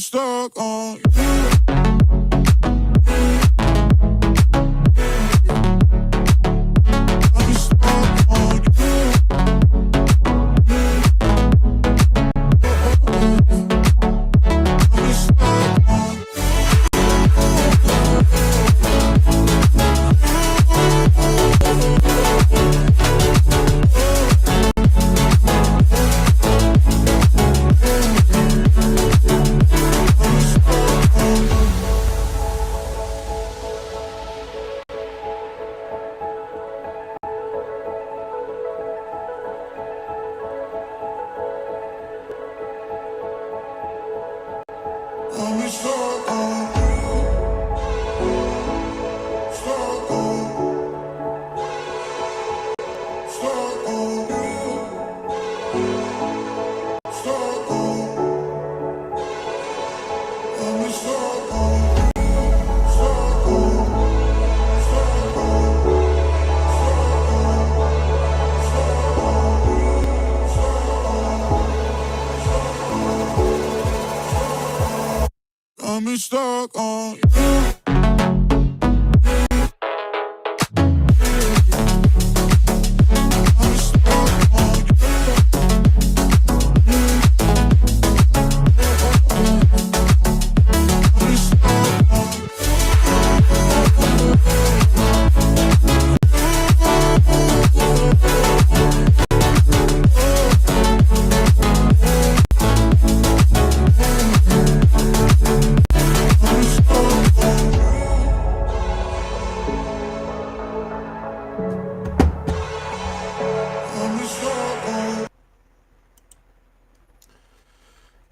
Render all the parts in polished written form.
stuck on I'm stuck on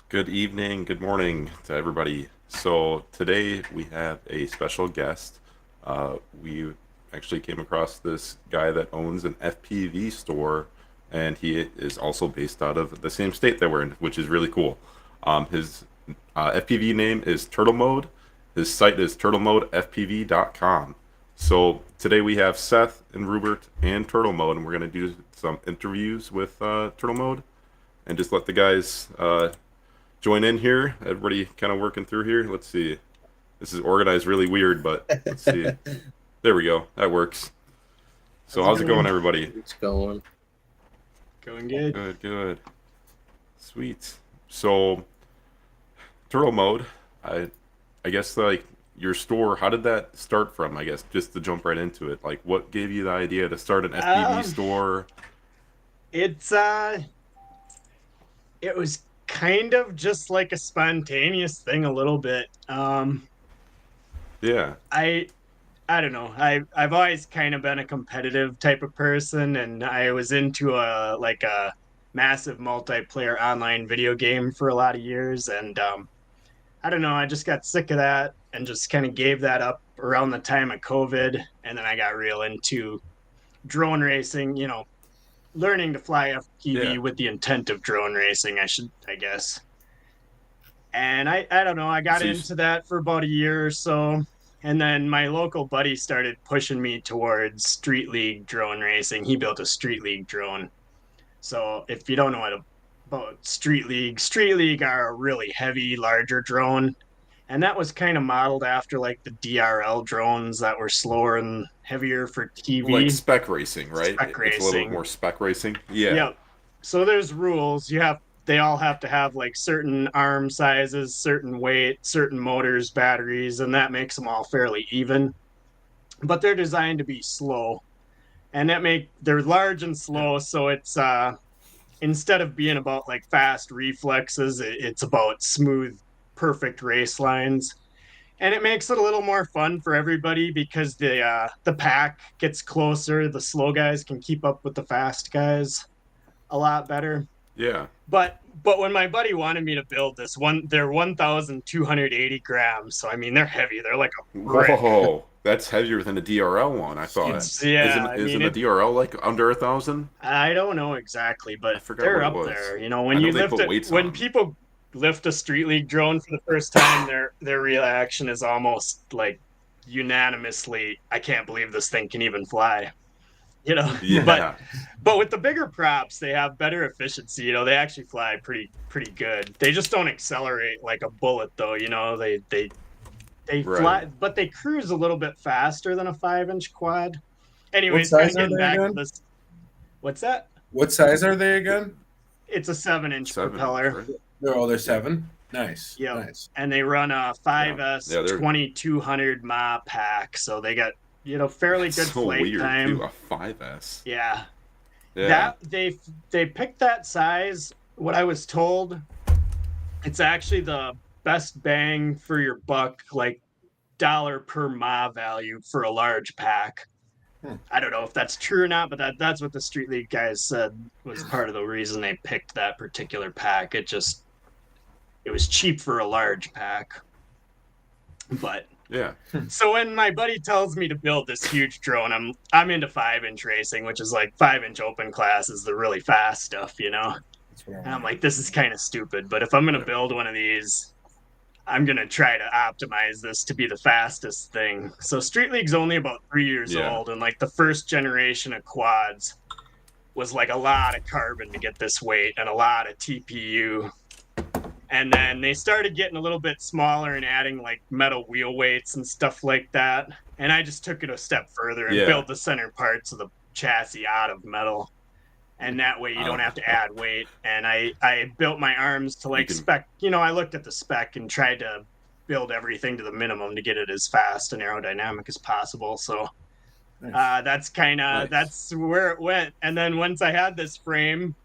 Good evening, good morning to everybody. So today we have a special guest. We actually came across this guy that owns an FPV store, and he is also based out of the same state that we're in, which is really cool. His FPV name is Turtle Mode. His site is turtlemodefpv.com. So today we have Seth and Rupert and Turtle Mode, and we're going to do some interviews with Turtle Mode and just let the guys join in here. Everybody kind of working through here. Let's see. This is organized really weird, but let's see. There we go. That works. So how's it going, everybody? It's going. Going good. Good. Sweet. So Turtle Mode, I guess like your store, how did that start from? I guess just to jump right into it. Like what gave you the idea to start an FPV store? It was kind of just like a spontaneous thing a little bit. Yeah. I don't know. I've always kind of been a competitive type of person, and I was into a massive multiplayer online video game for a lot of years, and I don't know, I just got sick of that and just kind of gave that up around the time of COVID, and then I got real into drone racing, learning to fly FPV with the intent of drone racing, I guess. And I don't know, I got into that for about a year or so. And then my local buddy started pushing me towards Street League drone racing. He built a Street League drone. So if you don't know about Street League are a really heavy, larger drone. And that was kind of modeled after like the DRL drones that were slower and heavier for TV. Like spec racing, right? Spec racing. It's a little bit more spec racing. Yeah. Yep. So there's rules. They all have to have like certain arm sizes, certain weight, certain motors, batteries, and that makes them all fairly even. But they're designed to be slow. And they're large and slow, so it's instead of being about like fast reflexes, it's about smooth, perfect race lines. And it makes it a little more fun for everybody because the pack gets closer. The slow guys can keep up with the fast guys a lot better. Yeah. But when my buddy wanted me to build this one, they're 1,280 grams. So I mean, they're heavy. They're like a brick. Whoa, that's heavier than a DRL one. I thought. Isn't a DRL like under 1,000? I don't know exactly, but they're up there. When people lift a Street League drone for the first time, their reaction is almost like unanimously, I can't believe this thing can even fly. Yeah. But with the bigger props, they have better efficiency. They actually fly pretty good. They just don't accelerate like a bullet, though. They fly, Right. but they cruise a little bit faster than a 5-inch quad. What Anyways, kind size of are getting they back to again? this. What's that? What size are they again? It's a 7-inch 7-inch, propeller. right? They're 7. Nice. Yep. Nice. And they run a 5S Yeah, they're 2200 mAh pack, so they got fairly good so flight weird time. too. A 5S. Yeah. Yeah. That they picked that size. What I was told, it's actually the best bang for your buck, like dollar per mAh value for a large pack. I don't know if that's true or not, but that's what the Street League guys said was part of the reason they picked that particular pack. It was cheap for a large pack. But Yeah. so when my buddy tells me to build this huge drone, I'm into 5-inch racing, which is like 5-inch open class is the really fast stuff, That's what I And I'm want. like, this is kind of stupid, but if I'm gonna Yeah. build one of these, I'm gonna try to optimize this to be the fastest thing. So Street League's only about 3 years Yeah. old, and like the first generation of quads was like a lot of carbon to get this weight and a lot of TPU. And then they started getting a little bit smaller and adding like metal wheel weights and stuff like that. And I just took it a step further and Yeah. built the center parts of the chassis out of metal. And that way you don't have to add weight. And I built my arms to like spec. I looked at the spec and tried to build everything to the minimum to get it as fast and aerodynamic as possible. So Nice. that's where it went. And then once I had this frame,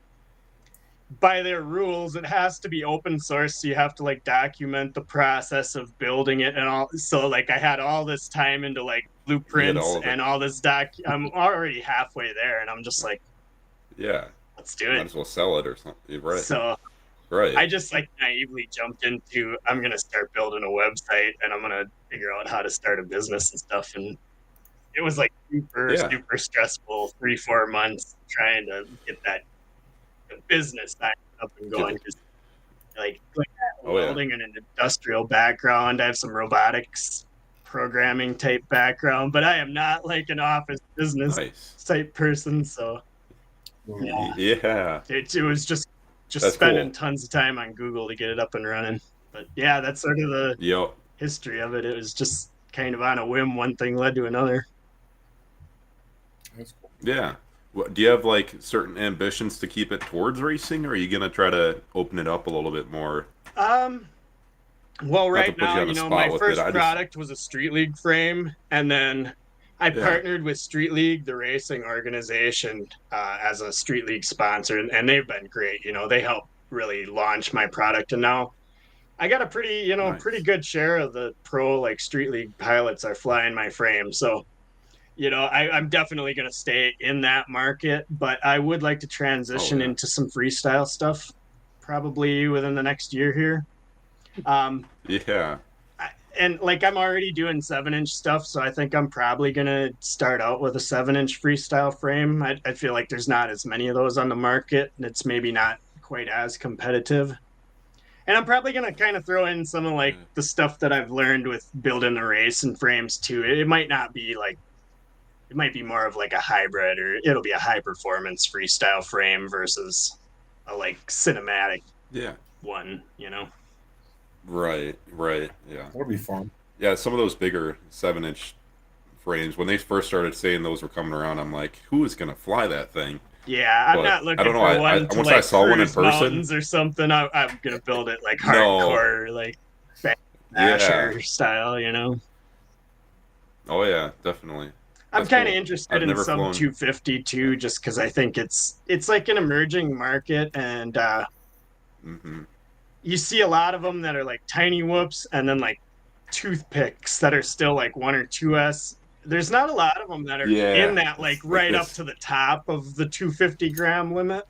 by their rules, it has to be open source. So you have to like document the process of building it and all. So like I had all this time into like blueprints all of it. and all this I'm already halfway there, and I'm just like, Yeah. let's do Might it. as well sell it or something. Right. So Right. I just like naively jumped into, I'm gonna start building a website and I'm gonna figure out how to start a business and stuff. And it was like super stressful 3-4 months trying to get the business side up and going. Because like welding and an industrial background, I have some robotics programming type background, but I am not like an office business Nice. type person. So Yeah. it was just That's spending cool. tons of time on Google to get it up and running. But yeah, that's sort of the Yep. history of it. It was just kind of on a whim. One thing led to another. That's cool. Yeah. Do you have like certain ambitions to keep it towards racing, or are you gonna try to open it up a little bit more? Well, right put you now, on the spot my with first it, I just- product was a Street League frame, and then I partnered with Street League, the racing organization, as a Street League sponsor, and they've been great. They helped really launch my product, and now I got a pretty, Nice. pretty good share of the pro like Street League pilots are flying my frame. So, I'm definitely going to stay in that market, but I would like to transition into some freestyle stuff, probably within the next year here. Yeah. And like I'm already doing 7-inch stuff, so I think I'm probably gonna start out with a 7-inch freestyle frame. I feel like there's not as many of those on the market, and it's maybe not quite as competitive. And I'm probably gonna kind of throw in some of like the stuff that I've learned with building the race and frames too. It might not be like, it might be more of like a hybrid, or it'll be a high performance freestyle frame versus a like cinematic Yeah. one. Right. Yeah. That'll be fun. Yeah. Some of those bigger 7-inch frames, when they first started saying those were coming around, I'm like, who is gonna fly that thing? Yeah, I'm But not looking I don't know, for one to once like I saw one in cruise person- mountains or something. I'm gonna build it like No. hardcore, like Asher style. Oh yeah, definitely. I'm That's kind of cool. interested I've in never sub flown. 250 too, just because I think it's like an emerging market, and Mm-hmm. you see a lot of them that are like tiny whoops, and then like toothpicks that are still like 1 or 2S. There's not a lot of them that are Yeah, in that like it's right like up this. to the top of the 250 gram limit.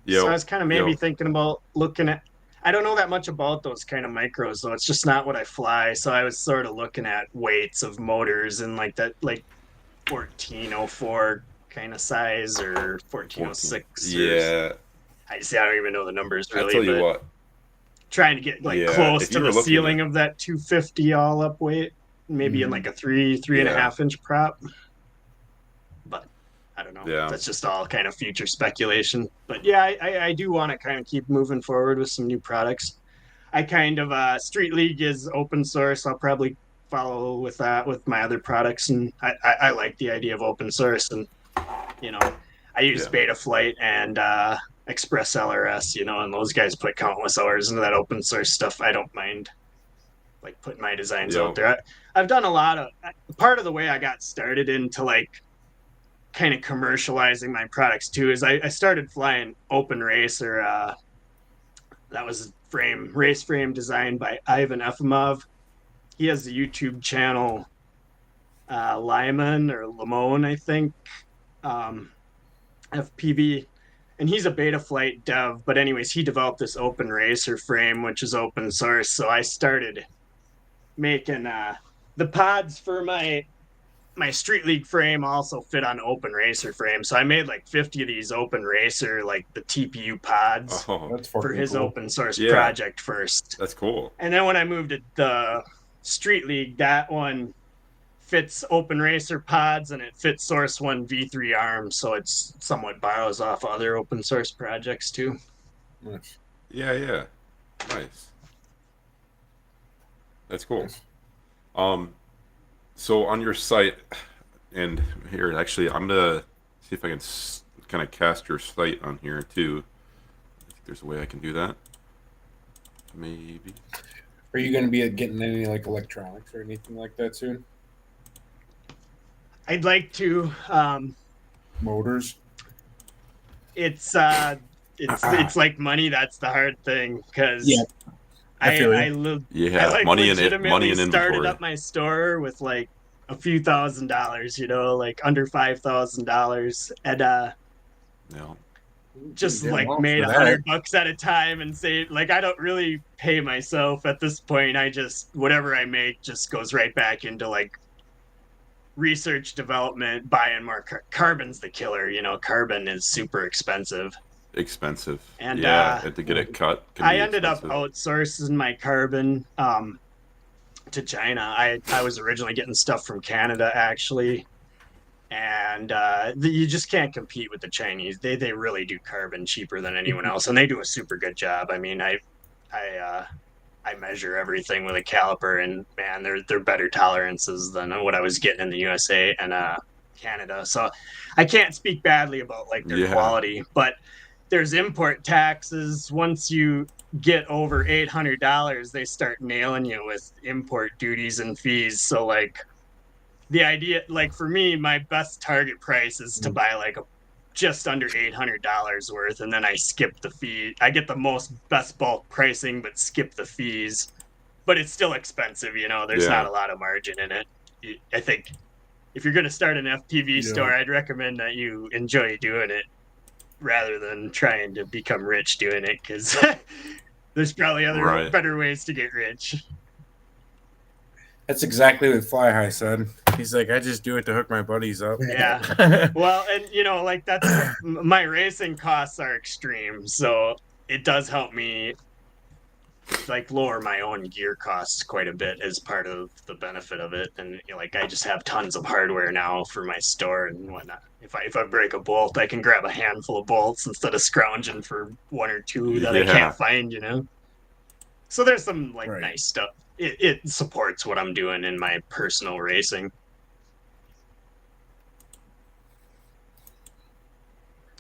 Yep. So I was kind of maybe Yep. thinking about looking at, I don't know that much about those kind of micros though. It's just not what I fly. So I was sort of looking at weights of motors and like that, like 1404 kind of size or 1406. Yeah. I don't even know the numbers really. I'll tell you but what. trying to get like Yeah, close if to you the were looking ceiling of that 250 all up weight, maybe in like a three and a Yeah. half inch prop. But I don't know. Yeah. That's just all kind of future speculation. But yeah, I do want to kind of keep moving forward with some new products. I kind of Street League is open source. I'll probably follow with that with my other products, and I like the idea of open source. And I use Betaflight and Express LRS, and those guys put countless hours into that open source stuff. I don't mind like putting my designs out there. I've done a lot of part of the way I got started into like kind of commercializing my products too is I started flying Open Racer. That was race frame designed by Ivan Efimov. He has the YouTube channel Lyman or Lamone, I think, FPV, and he's a Betaflight dev. But anyways, he developed this Open Racer frame, which is open source. So I started making the pods for my Street League frame also fit on Open Racer frame. So I made like 50 of these Open Racer, like the TPU pods for his open source project first. That's cool. And then when I moved to the Street League, that one fits Open Racer pods and it fits Source One V3 arms. So it's somewhat borrows off other open source projects too. Nice. Yeah. Nice. That's cool. So on your site, and here, actually, I'm going to see if I can kind of cast your site on here, too. I think there's a way I can do that. Maybe. Are you going to be getting any, like, electronics or anything like that soon? I'd like to. Motors? It's like money. That's the hard thing, because I like money and inventory. Started up inventory. my store with like a few $1,000s, like under $5,000, and just like made $100 at a time and saved. Like I don't really pay myself at this point. I just whatever I make just goes right back into like research development, buying more carbon's the killer. Carbon is super expensive. And to get it cut. I ended up outsourcing my carbon to China. I was originally getting stuff from Canada actually, and you just can't compete with the Chinese. They really do carbon cheaper than anyone else, and they do a super good job. I mean, I measure everything with a caliper, and man, they're better tolerances than what I was getting in the USA and Canada. So I can't speak badly about like their quality, but there's import taxes. Once you get over $800, they start nailing you with import duties and fees. So like the idea, like for me, my best target price is to buy like just under $800 worth, and then I skip the fee. I get the best bulk pricing, but skip the fees. But it's still expensive, There's not a lot of margin in it. I think if you're going to start an FPV store, I'd recommend that you enjoy doing it rather than trying to become rich doing it, because there's probably other better ways to get rich. That's exactly what Fly High said. He's like, I just do it to hook my buddies up. Yeah. Well, and like that's my racing costs are extreme, so it does help me like lower my own gear costs quite a bit as part of the benefit of it. And like I just have tons of hardware now for my store and whatnot. If I break a bolt, I can grab a handful of bolts instead of scrounging for one or two that I can't find, So there's some like nice stuff. It supports what I'm doing in my personal racing.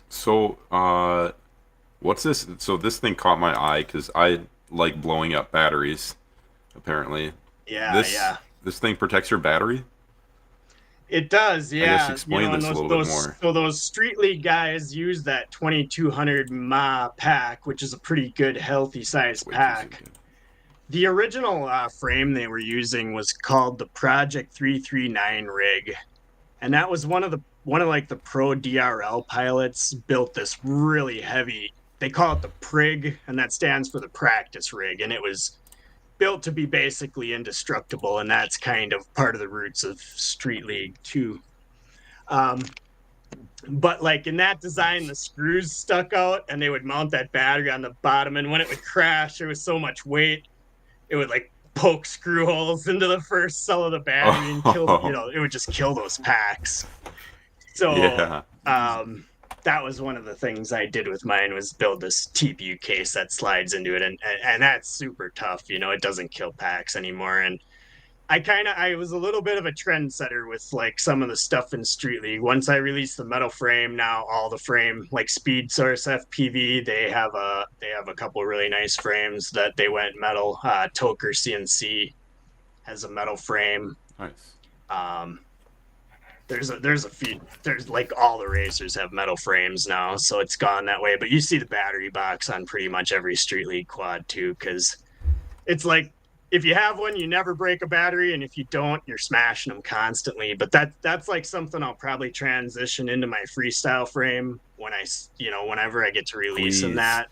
So, what's this? So this thing caught my eye because I like blowing up batteries, apparently. This thing protects your battery? It does, yeah. I guess explain this a little bit more. So those Street League guys use that 2200 mAh pack, which is a pretty good, healthy size pack. The original frame they were using was called the Project 339 rig, and that was one of the pro DRL pilots built this really heavy. They call it the PRIG, and that stands for the practice rig, and it was built to be basically indestructible, and that's kind of part of the roots of Street League too. But like in that design, the screws stuck out, and they would mount that battery on the bottom, and when it would crash, there was so much weight, it would like poke screw holes into the first cell of the battery and kill, it would just kill those packs. So that was one of the things I did with mine was build this TPU case that slides into it, and that's super tough. It doesn't kill packs anymore. And I was a little bit of a trendsetter with like some of the stuff in Street League. Once I released the metal frame, now all the frame, like Speed Source FPV, they have a couple really nice frames that they went metal. Toker CNC has a metal frame. Nice. There's like all the racers have metal frames now, so it's gone that way. But you see the battery box on pretty much every Street League quad too, because it's like if you have one, you never break a battery, and if you don't, you're smashing them constantly. But that's like something I'll probably transition into my freestyle frame when whenever I get to releasing that.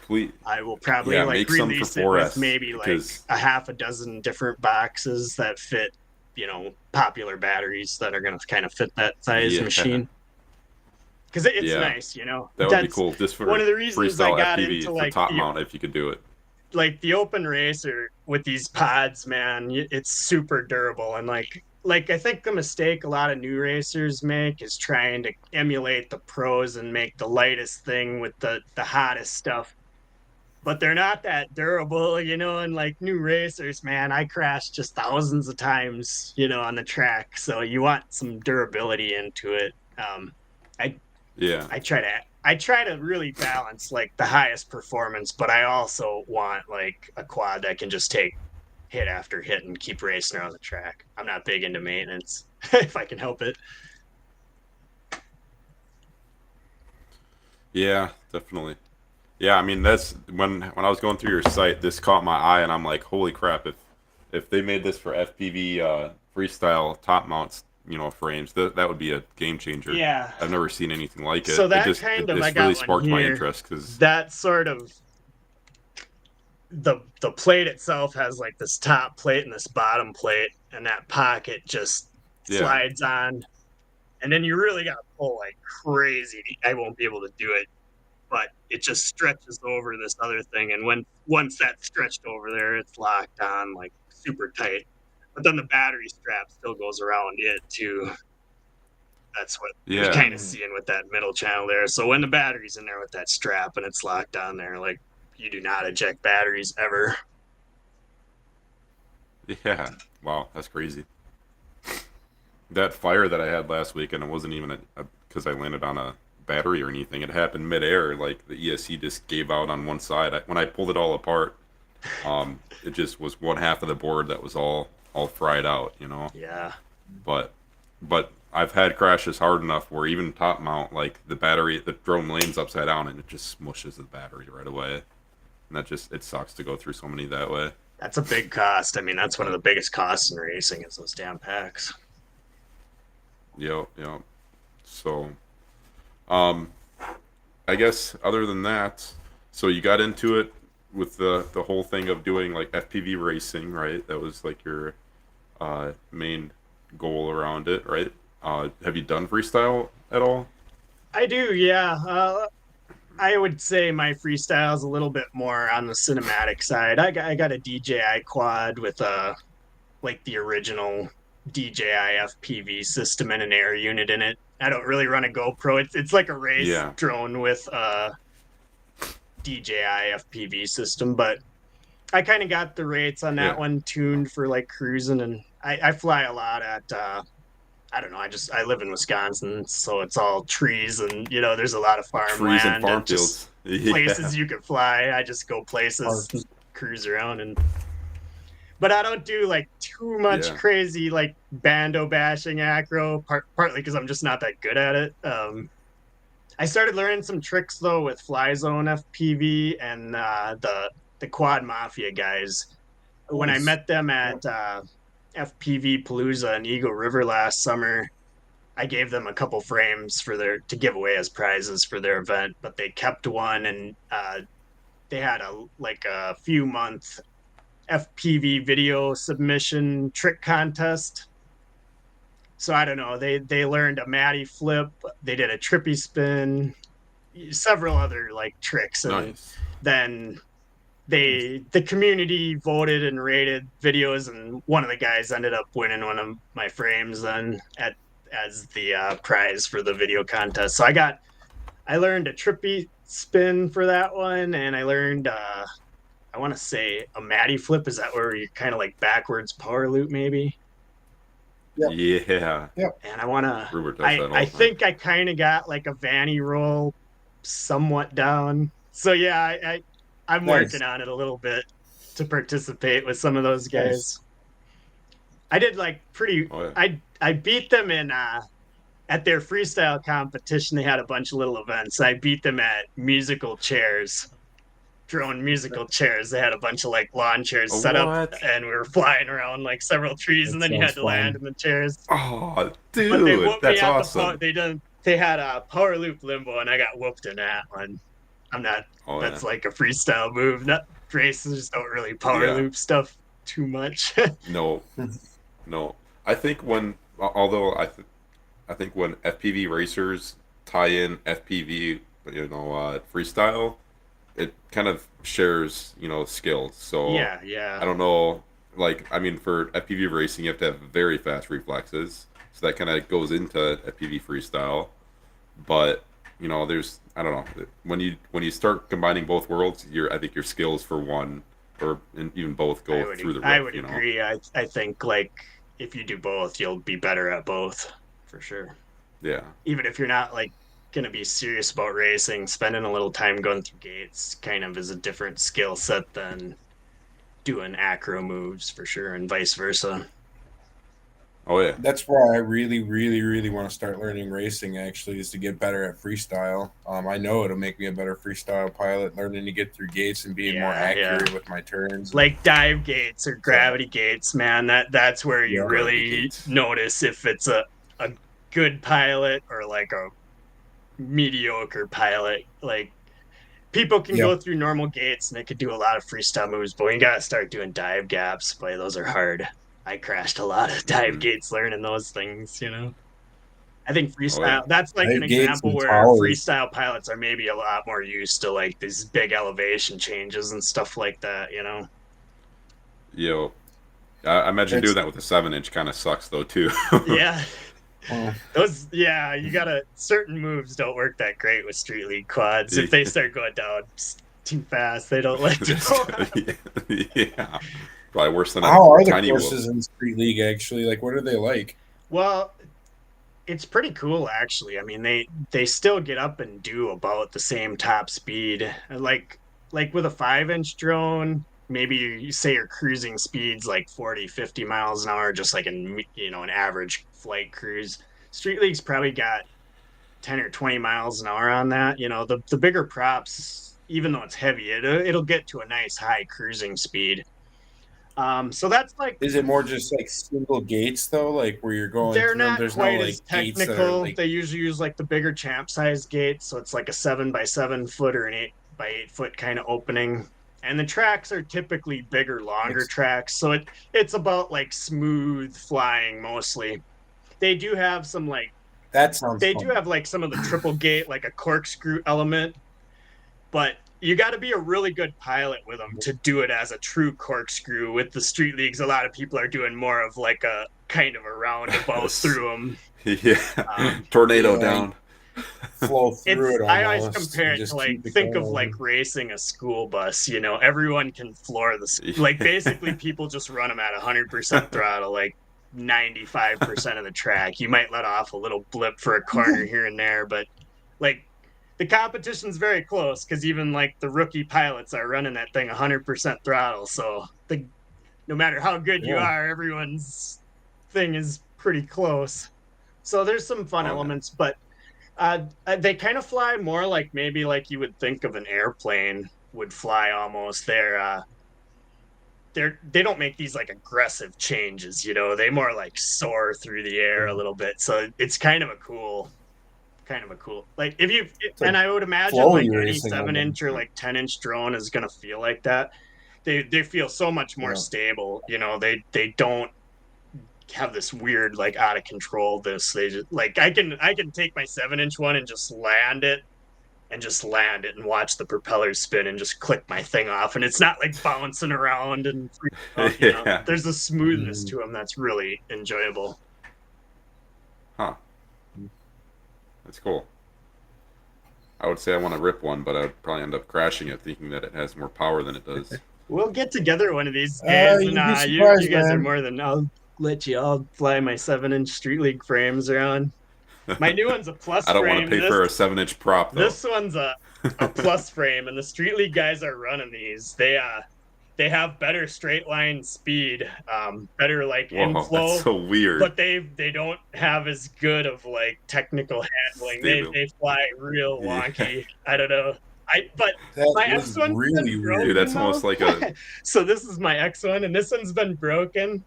Please. I will probably release it with maybe like a half a dozen different boxes that fit, popular batteries that are going to kind of fit that size machine. Because it's nice, That would be cool. Just for one of the reasons I got FPV into for top mount, if you could do it. Like the open racer with these pods, man, it's super durable. And like I think the mistake a lot of new racers make is trying to emulate the pros and make the lightest thing with the hottest stuff. But they're not that durable, and like new racers, man, I crashed just thousands of times, on the track. So you want some durability into it. I try to really balance like the highest performance, but I also want like a quad that can just take hit after hit and keep racing around the track. I'm not big into maintenance if I can help it. Yeah, definitely. Yeah, I mean that's when I was going through your site, this caught my eye, and I'm like, holy crap! If they made this for FPV freestyle top mounts, frames, that would be a game changer. Yeah, I've never seen anything like it. So that it really sparked my interest because that sort of the plate itself has like this top plate and this bottom plate, and that pocket just slides on, and then you really got to pull like crazy. I won't be able to do it. But it just stretches over this other thing, and once that's stretched over there, it's locked on like super tight. But then the battery strap still goes around it too. That's what you're kind of seeing with that middle channel there. So when the battery's in there with that strap and it's locked on there, like you do not eject batteries ever. Yeah, wow, that's crazy. That fire that I had last week, and it wasn't even because I landed on a battery or anything. It happened midair. Like the ESC just gave out on one side. When I pulled it all apart, it just was one half of the board that was all fried out. Yeah. But I've had crashes hard enough where even top mount, like the drone lanes upside down and it just smushes the battery right away. And it sucks to go through so many that way. That's a big cost. I mean, that's one of the biggest costs in racing is those damn packs. Yep. So, I guess other than that, so you got into it with the whole thing of doing like FPV racing, right? That was like your main goal around it, right? Have you done freestyle at all? I do, yeah. I would say my freestyle is a little bit more on the cinematic side. I got a DJI quad with like the original DJI FPV system and an air unit in it. I don't really run a GoPro. It's like a race drone with a DJI FPV system, but I kind of got the rates on that one tuned for like cruising, and I fly a lot at I don't know. I live in Wisconsin, so it's all trees, and there's a lot of farmland. Trees and farm fields. Places you could fly. I just go places, and cruise around, but I don't do like too much crazy like bando bashing acro. Partly because I'm just not that good at it. I started learning some tricks though with Fly Zone FPV and the Quad Mafia guys. When I met them at FPV Palooza in Eagle River last summer, I gave them a couple frames to give away as prizes for their event, but they kept one, and they had a few month FPV video submission trick contest. So I don't know, they learned a Matty flip, they did a trippy spin, several other like tricks, and then the community voted and rated videos, and one of the guys ended up winning one of my frames then at as the prize for the video contest. So I learned a trippy spin for that one, and I learned I want to say a Matty flip. Is that where you kind of like backwards power loop maybe? Yeah. And I want to. Rupert does that all the I time. think I kind of got like a Vanny roll somewhat down. So yeah, I'm Nice. working on it a little bit to participate with some of those guys. Nice. I did like pretty. Oh, yeah. I beat them in at their freestyle competition. They had a bunch of little events. I beat them at musical chairs, drone musical chairs. They had a bunch of like lawn chairs Oh, set up, what? and we were flying around like several trees, That and then you had sounds to land fun. in the chairs. Oh, But they dude, whooped me that's at awesome. They had a power loop limbo, and I got whooped in that one. I'm not. Oh, That's yeah. like a freestyle move. Not racers don't really power Yeah. loop stuff too much. No, no. I think when, although I think when FPV racers tie in FPV, freestyle, it kind of shares, skills. So yeah. I don't know. Like, I mean, for FPV racing, you have to have very fast reflexes, so that kind of goes into FPV freestyle. But I don't know. When you start combining both worlds, I think your skills for one or even both go through the roof. I would agree. I think like if you do both, you'll be better at both for sure. Yeah. Even if you're not like gonna be serious about racing, spending a little time going through gates kind of is a different skill set than doing acro moves for sure, and vice versa. Oh yeah. That's why I really, really, really want to start learning racing. Actually, is to get better at freestyle. I know it'll make me a better freestyle pilot, learning to get through gates and being more accurate with my turns. Like dive gates or gravity gates, man. That's where you really notice if it's a good pilot or like a mediocre pilot. Like people can go through normal gates and they could do a lot of freestyle moves, but when you gotta start doing dive gaps, boy, those are hard. I crashed a lot of dive gates learning those things, I think freestyle, that's like an example where freestyle pilots are maybe a lot more used to like these big elevation changes and stuff like that, Yo, I imagine doing that with a 7-inch kind of sucks though too. Yeah. You gotta, certain moves don't work that great with Street League quads. If they start going down too fast, they don't like to go. Yeah. Probably worse than how are the tiny courses in Street League actually? Like, what are they like? Well, it's pretty cool actually. I mean, they still get up and do about the same top speed. Like with a 5-inch drone, maybe you say your cruising speed's like 40, 50 miles an hour, just like an average flight cruise. Street League's probably got 10 or 20 miles an hour on that. The bigger props, even though it's heavy, it'll get to a nice high cruising speed. So that's like. Is it more just like single gates though, like where you're going? They're not There's quite no, as like, technical. Like... They usually use like the bigger champ size gates, so it's like a 7x7 foot or an 8x8 foot kind of opening. And the tracks are typically bigger, longer tracks, so it's about like smooth flying mostly. They do have some like. That sounds. They fun. do have like some of the triple gate, like a corkscrew element, but you got to be a really good pilot with them to do it as a true corkscrew. With the Street Leagues, a lot of people are doing more of like a kind of a roundabout through them. Yeah, tornado down. Flow through it. I always compare it to like think of like racing a school bus. Everyone can floor the like basically people just run them at 100% throttle, like 95% of the track. You might let off a little blip for a corner here and there, but like. The competition's very close because even like the rookie pilots are running that thing 100% throttle. So no matter how good you are, everyone's thing is pretty close. So there's some fun elements, but they kind of fly more like maybe like you would think of an airplane would fly almost. They don't make these like aggressive changes, they more like soar through the air a little bit. So it's kind of a cool like and I would imagine like any 7-inch or like 10-inch drone is gonna feel like that. They feel so much more stable. They don't have this weird like out of control. They just like I can take my 7-inch one and just land it and watch the propellers spin and just click my thing off, and it's not like bouncing around and Yeah. There's a smoothness to them that's really enjoyable. Huh. That's cool. I would say I want to rip one, but I would probably end up crashing it, thinking that it has more power than it does. We'll get together one of these days, You'd and be you surprised, guys are man. more than I'll fly my 7-inch Street League frames around. My new one's a plus I don't frame. want to pay for a 7-inch prop though. This one's a plus frame, and the Street League guys are running these. They have better straight line speed, better like Whoa, inflow. that's so weird. But they don't have as good of like technical handling. They fly real wonky. I don't know. But my X one's really been weird. broken, Dude, that's though. almost like a. So this is my X one, and this one's been broken,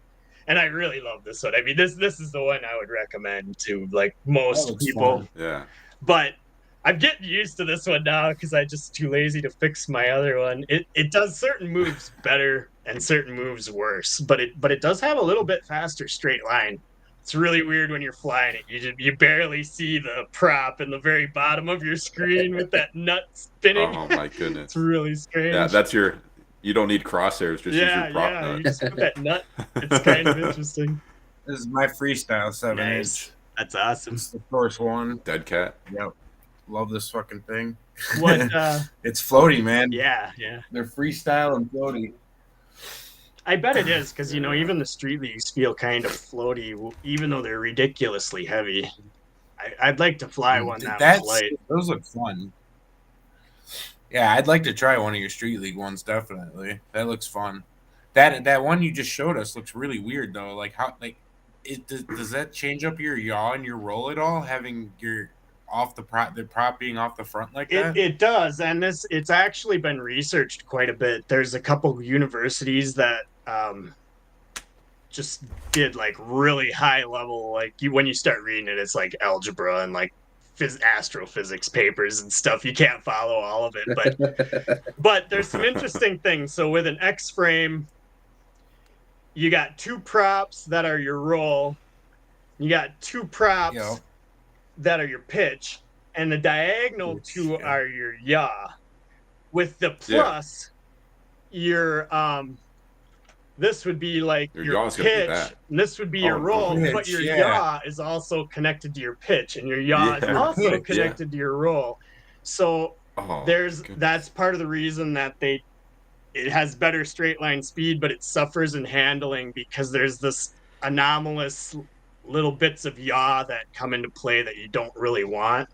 and I really love this one. I mean, this is the one I would recommend to like most people. fun. Yeah. But I'm getting used to this one now because I'm just too lazy to fix my other one. It does certain moves better and certain moves worse, but it does have a little bit faster straight line. It's really weird when you're flying it. You barely see the prop in the very bottom of your screen with that nut spinning. Oh my goodness. It's really strange. Yeah, that's your. You don't need crosshairs. Just use your prop You nut. just put that nut. It's kind of interesting. This is my freestyle 7-inch. Nice. That's awesome. It's the first one. Dead cat. Yep. Love this fucking thing. What? It's floaty, man. Yeah. They're freestyle and floaty. I bet it is because even the street leagues feel kind of floaty, even though they're ridiculously heavy. I'd like to fly one that was light. Those look fun. Yeah, I'd like to try one of your street league ones. Definitely, that looks fun. That one you just showed us looks really weird though. Like how does that change up your yaw and your roll at all? Having your the prop being off the front like that? It does, and it's actually been researched quite a bit. There's a couple universities that just did like really high level, like when you start reading it, it's like algebra and like astrophysics papers and stuff. You can't follow all of it, but there's some interesting things. So with an X frame, you got two props that are your roll. You got two props that are your pitch, and the diagonal two are your yaw. With the plus, your this would be like your pitch, and this would be your roll, but your yaw is also connected to your pitch, and your yaw is also connected to your roll. So that's part of the reason that it has better straight line speed, but it suffers in handling because there's this anomalous little bits of yaw that come into play that you don't really want.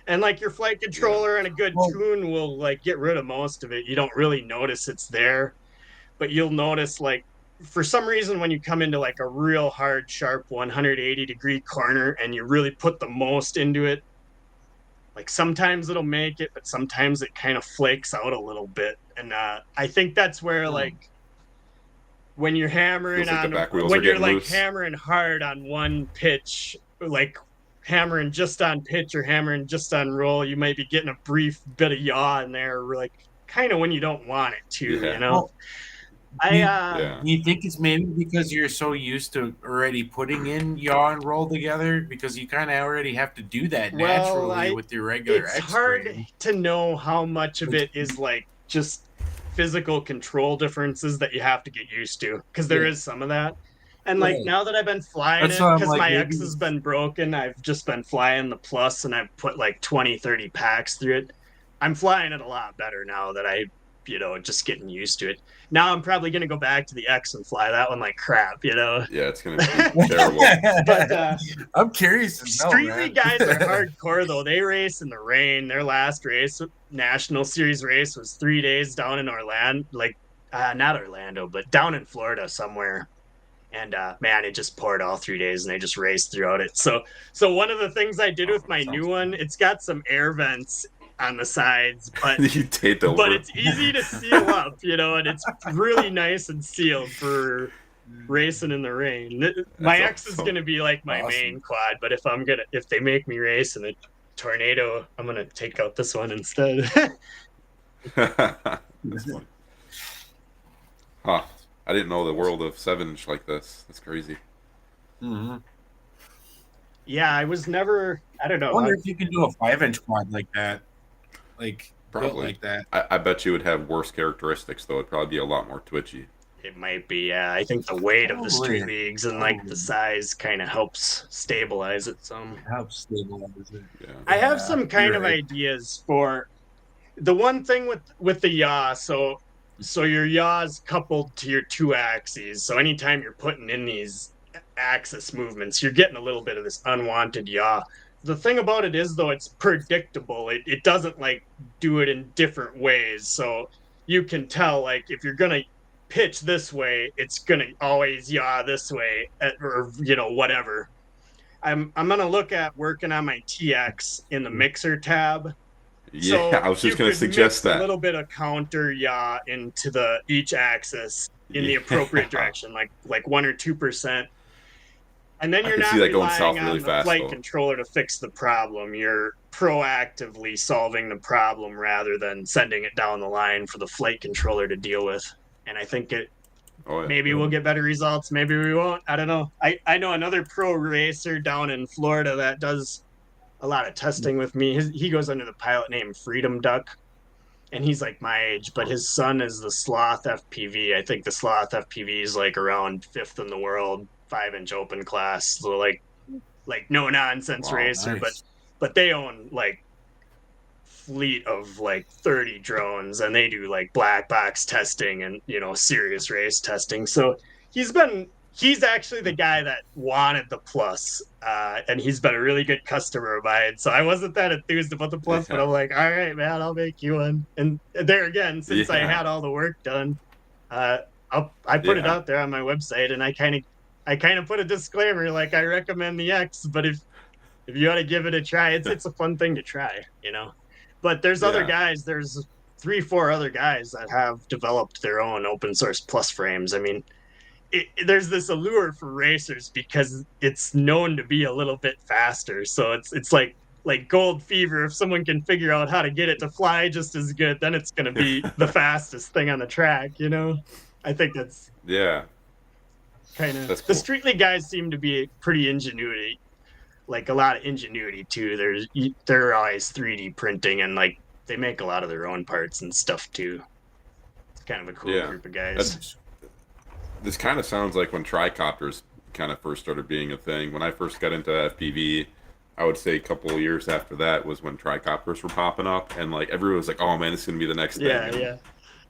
And like your flight controller and a good tune will like get rid of most of it. You don't really notice it's there, but you'll notice like for some reason when you come into like a real hard, sharp 180-degree corner and you really put the most into it, like sometimes it'll make it, but sometimes it kind of flakes out a little bit. And I think that's where like when you're hammering hammering hard on one pitch, like hammering just on pitch or hammering just on roll, you might be getting a brief bit of yaw in there, like kind of when you don't want it to, you know. Do you think it's maybe because you're so used to already putting in yaw and roll together because you kind of already have to do that naturally with your regular X-frame? It's hard to know how much of it is like just physical control differences that you have to get used to, because there is some of that. And like now that I've been flying it, because my X has been broken, I've just been flying the plus and I've put like 20-30 packs through it. I'm flying it a lot better now that I just getting used to it. Now I'm probably going to go back to the X and fly that one like crap, Yeah, it's going to be terrible. But I'm curious to know, Street League guys are hardcore, though. They race in the rain. Their last race, National Series race, was 3 days down in Orlando, not Orlando, but down in Florida somewhere. And man, it just poured all 3 days, and they just raced throughout it. So one of the things I did with my new one, it's got some air vents on the sides, but it's easy to seal up, and it's really nice and sealed for racing in the rain. My X is going to be like my main quad, but if they make me race in a tornado, I'm going to take out this one instead. That's funny. Huh. I didn't know the world of 7-inch like this. That's crazy. Mm-hmm. Yeah, I was never, I don't know. I wonder if you can do a 5-inch quad like that. Like, probably built like that. I bet you would have worse characteristics, though. It'd probably be a lot more twitchy. It might be, yeah. I think the weight of the street Probably. leagues and like the size kind of helps stabilize it some. Helps stabilize it. Yeah. I have Yeah, some kind you're of right. ideas for the one thing with the yaw. So your yaw's coupled to your two axes. So anytime you're putting in these axis movements, you're getting a little bit of this unwanted yaw. The thing about it is though, it's predictable. It doesn't like do it in different ways. So you can tell like if you're gonna pitch this way, it's gonna always yaw this way, or whatever. I'm gonna look at working on my TX in the mixer tab. Yeah, So I was just you going to could suggest mix that. a little bit of counter yaw into the each axis in the appropriate direction, like 1 or 2%. And then I you're can see not that going relying south really on the fast, flight though. controller to fix the problem. You're proactively solving the problem rather than sending it down the line for the flight controller to deal with. And I think Oh, yeah. maybe we'll get better results. Maybe we won't. I don't know. I know another pro racer down in Florida that does a lot of testing with me. He goes under the pilot name Freedom Duck, and he's like my age, but his son is the Sloth FPV. I think the Sloth FPV is like around 5th in the world, 5-inch open class. So like no nonsense Wow, racer, nice. but they own like fleet of like 30 drones, and they do like black box testing and serious race testing. So he's actually the guy that wanted the plus, and he's been a really good customer of mine. So I wasn't that enthused about the plus, but Yeah. I'm like, all right, man, I'll make you one. And there again, since I Yeah. had all the work done, I put it Yeah. out there on my website, and I kind of put a disclaimer like I recommend the X, but if you want to give it a try, it's a fun thing to try, But there's other Yeah. guys. There's 3-4 other guys that have developed their own open source plus frames. I mean, there's this allure for racers because it's known to be a little bit faster. So it's like gold fever. If someone can figure out how to get it to fly just as good, then it's going to be the fastest thing on the track. I think that's Yeah. kind of That's the cool. Street League guys seem to be pretty ingenuity. Like a lot of ingenuity too. They're always 3D printing, and like they make a lot of their own parts and stuff too. It's kind of a cool Yeah. group of guys. This kind of sounds like when tricopters kind of first started being a thing. When I first got into FPV, I would say a couple of years after that was when tricopters were popping up, and like everyone was like, "Oh man, this is gonna be the next thing." Yeah, And yeah.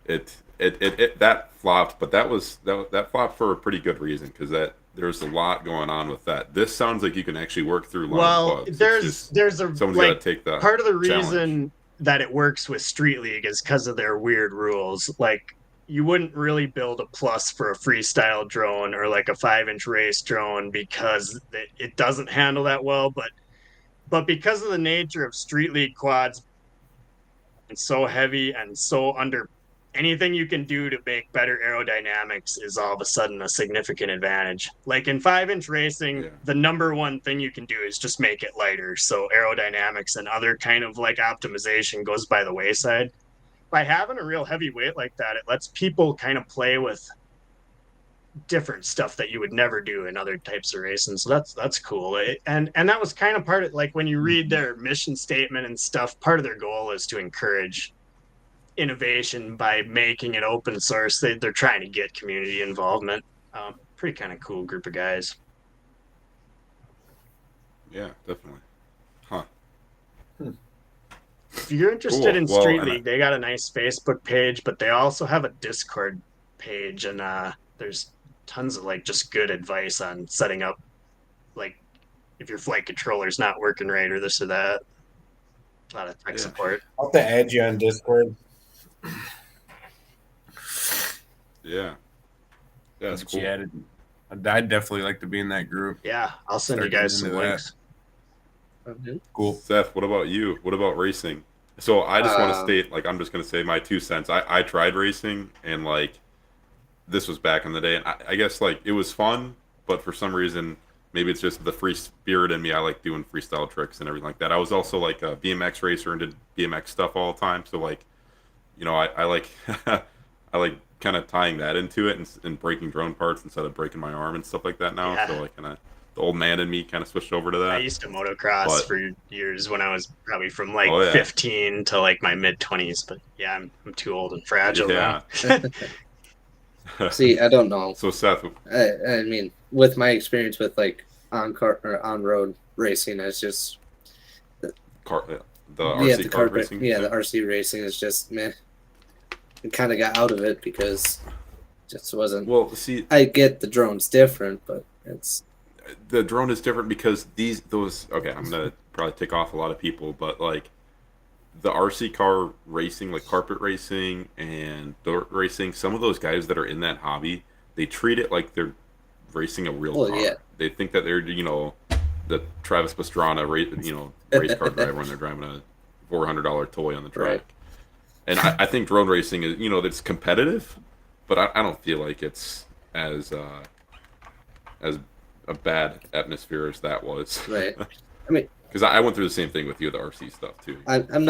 it that flopped, but that flopped for a pretty good reason because there's a lot going on with that. This sounds like you can actually work through a lot Well, of bugs. there's a Someone's got like to take the part of the challenge. reason that it works with Street League is because of their weird rules. Like you wouldn't really build a plus for a freestyle drone or like a 5-inch race drone because it doesn't handle that well. But because of the nature of Street League quads, it's so heavy and so under anything you can do to make better aerodynamics is all of a sudden a significant advantage. Like in 5-inch racing, Yeah. the number one thing you can do is just make it lighter. So aerodynamics and other kind of like optimization goes by the wayside. By having a real heavy weight like that, it lets people kind of play with different stuff that you would never do in other types of racing. So that's cool. And that was kind of part of like when you read their mission statement and stuff, part of their goal is to encourage innovation by making it open source. They're trying to get community involvement. Pretty kind of cool group of guys. Yeah, definitely. Huh. If you're interested Cool. in Well, Street and League, they got a nice Facebook page, but they also have a Discord page, and there's tons of like just good advice on setting up, like if your flight controller's not working right or this or that. A lot of tech Yeah. support. I'll have to add you on Discord. Yeah. Yeah, that's cool. Yeah, I'd definitely like to be in that group. Yeah, I'll send you Start guys some getting into links. Cool. Seth, what about you? What about racing? So I just want to Um, state, like, I'm just going to say my 2 cents. I tried racing, and like, this was back in the day, and I guess like it was fun, but for some reason, maybe it's just the free spirit in me. I like doing freestyle tricks and everything like that. I was also like a BMX racer and did BMX stuff all the time. So like, I like I like kind of tying that into it and breaking drone parts instead of breaking my arm and stuff like that now. Yeah. So like, kind of the old man in me kind of switched over to I that. used to motocross But- for years when I was probably from like Oh, yeah. 15 to like my mid 20s. But yeah, I'm too old and fragile Yeah. now. See, I don't know. So Seth, I mean, with my experience with like on road racing, it's just the RC car racing. The RC racing is just meh. I kind of got out of it because it just wasn't. Well, see, I get the drone's different, but the drone is different because those. Okay, I'm gonna probably tick off a lot of people, but like the RC car racing, like carpet racing and dirt racing, some of those guys that are in that hobby, they treat it like they're racing a real car. Yeah. They think that they're, the Travis Pastrana, race car driver when they're driving a $400 toy on the track. Right. And I think drone racing is, that's competitive, but I don't feel like it's as a bad atmosphere as that was. Right. I mean, because I went through the same thing with you, the RC stuff too. I'm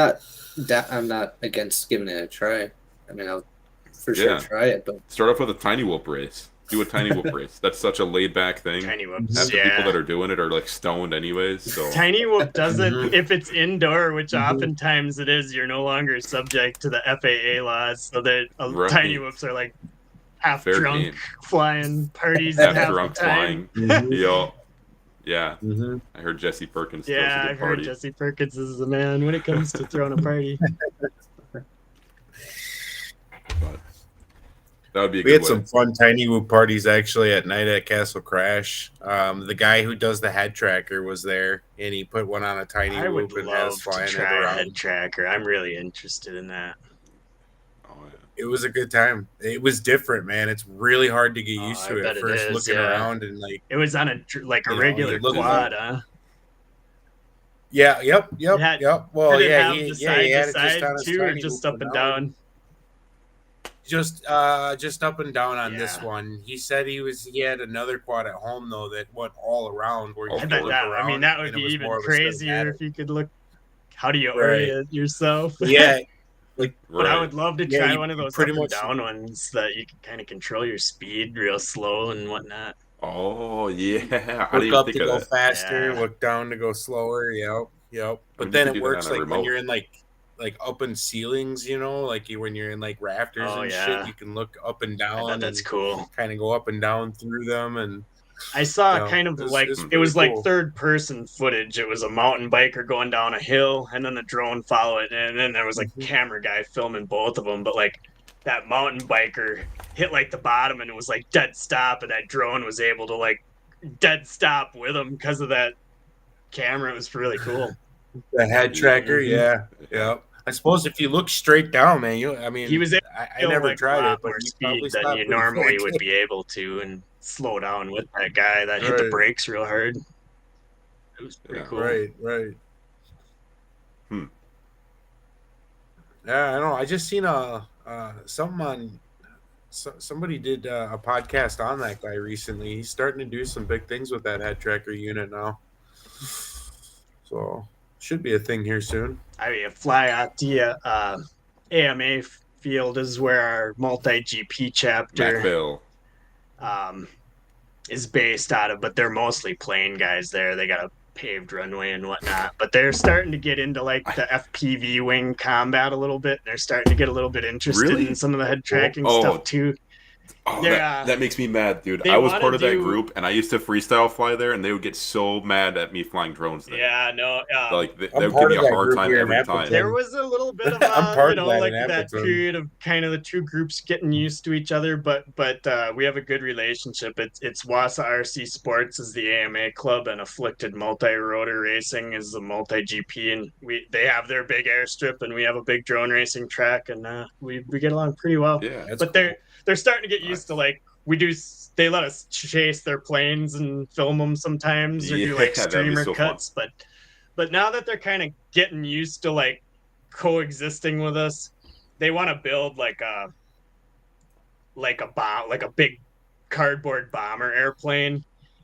not against giving it a try. I mean, I'll for sure try it, but start off with a tiny whoop race. Do a tiny whoop race. That's such a laid back thing. Tiny whoops. Half the people that are doing it are like stoned anyways. So tiny whoop doesn't. If it's indoor, which oftentimes it is, you're no longer subject to the FAA laws. So that tiny whoops are like half fair drunk game. Flying parties. Half drunk flying. Yo. Yeah, Mm-hmm. I heard Jesse Perkins. Yeah, I've heard Jesse Perkins is the man when it comes to throwing a party. But that would be a We good had some fun tiny whoop parties actually at night at Castle Crash. The guy who does the head tracker was there, and he put one on a tiny I whoop would and has love flying to it try a around. head tracker. I'm really interested in that. Oh, yeah. It was a good time. It was different, man. It's really hard to get used to it bet at first. it is, Looking yeah. around and like It was on a regular you look quad, huh? yeah, yep. Well, Did it yeah, have he the had side it to just side on his too, or tiny just whoop up and now. down? Just up and down on this Yeah. one. He said he had another quad at home though that went all around where you I could bet look that. around. I mean, that would and it be was even more of a crazier cinematic. if you could look. How do you Right. orient yourself? Yeah, But I would love to Yeah, try you one of those pretty up and much- down ones that you can kind of control your speed real slow and whatnot. Oh yeah, I look didn't up even to think go of that. faster, Yeah. look down to go slower. Yep. I But mean, then you it can do that works on a like when remote. you're in like up in ceilings, like when you're in like rafters Oh, and yeah. shit. You can look up and I down. bet that's and cool. Kind of go up and down through them, and I saw Yeah, kind of it's- like it's it was pretty like cool. third person footage. It was a mountain biker going down a hill and then a drone followed it, and then there was like a camera guy filming both of them. But like that mountain biker hit like the bottom and it was like dead stop, and that drone was able to like dead stop with him because of that camera. It was really cool. the head tracker. Mhm. Yeah. I suppose if you look straight down, man, He was able I Feel never like a tried lot it, but more you speed probably than stopped you pretty normally quick. would be able to, and slow down with that guy that hit the Right. brakes real hard. It was pretty Yeah. cool. Right. Hmm. Yeah, I don't know. I just seen something on. Somebody did a podcast on that guy recently. He's starting to do some big things with that head tracker unit now. So should be a thing here soon. I mean, fly out the AMA field is where our multi GP chapter Macville. is based out of, but they're mostly plane guys there. They got a paved runway and whatnot, but they're starting to get into like the FPV wing combat a little bit. They're starting to get a little bit interested Really? in some of the head tracking Oh. stuff too. Oh, They're, that makes me mad, dude. they I was wanna part of that do- group, and I used to freestyle fly there, and they would get so mad at me flying drones there. Yeah, no. Like they I'm would part give me of a that hard group time here in every time. Appleton. There was a little bit of I'm part of that like in that Appleton. period of kind of the two groups getting used to each other, but we have a good relationship. It's Wassa RC Sports is the AMA club, and Afflicted Multi Rotor Racing is the multi GP, and they have their big airstrip, and we have a big drone racing track, and we get along pretty well. Yeah. That's But cool. they're starting to get used to like they let us chase their planes and film them sometimes or do like Yeah, that'd be streamer so fun. cuts, but now that they're kind of getting used to like coexisting with us, they want to build like a big cardboard bomber airplane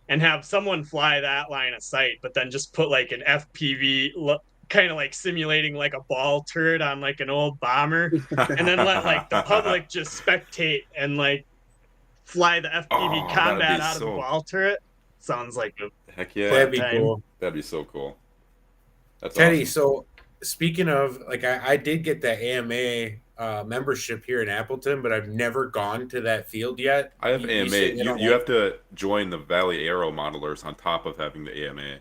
and have someone fly that line of sight, but then just put like an FPV kind of like simulating like a ball turret on like an old bomber, and then let like the public just spectate and like fly the FPV Oh, that'd combat be out of the so- ball turret. Sounds like a Heck yeah. That'd be time. cool. That'd be so cool. That's Teddy, awesome. so speaking of, like, I did get that AMA membership here in Appleton, but I've never gone to that field yet. I have You AMA. said they don't You like- have to join the Valley Aero modelers on top of having the AMA.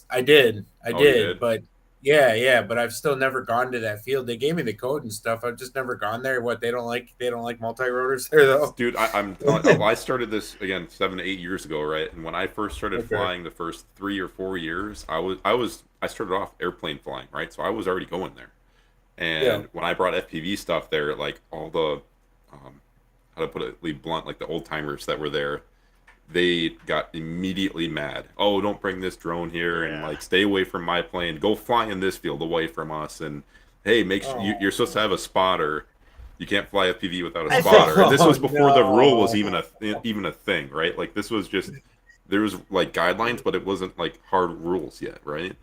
I did, Oh, you did? but yeah, but I've still never gone to that field. They gave me the code and stuff. I've just never gone there. What they don't like multi-rotors there though. Dude, I'm telling I started this again 7 to 8 years ago, right? And when I first started Okay. flying the first 3 or 4 years, I started off airplane flying, right? So I was already going there. And Yeah. when I brought FPV stuff there, like all the how to put it blunt, like the old timers that were there, they got immediately mad. Oh, don't bring this drone here, and Yeah. like stay away from my plane. Go fly in this field away from us. And hey, make sure you're supposed to have a spotter. You can't fly FPV without a spotter. And this was before the rule was even a thing, right? Like this was just there was like guidelines, but it wasn't like hard rules yet, right?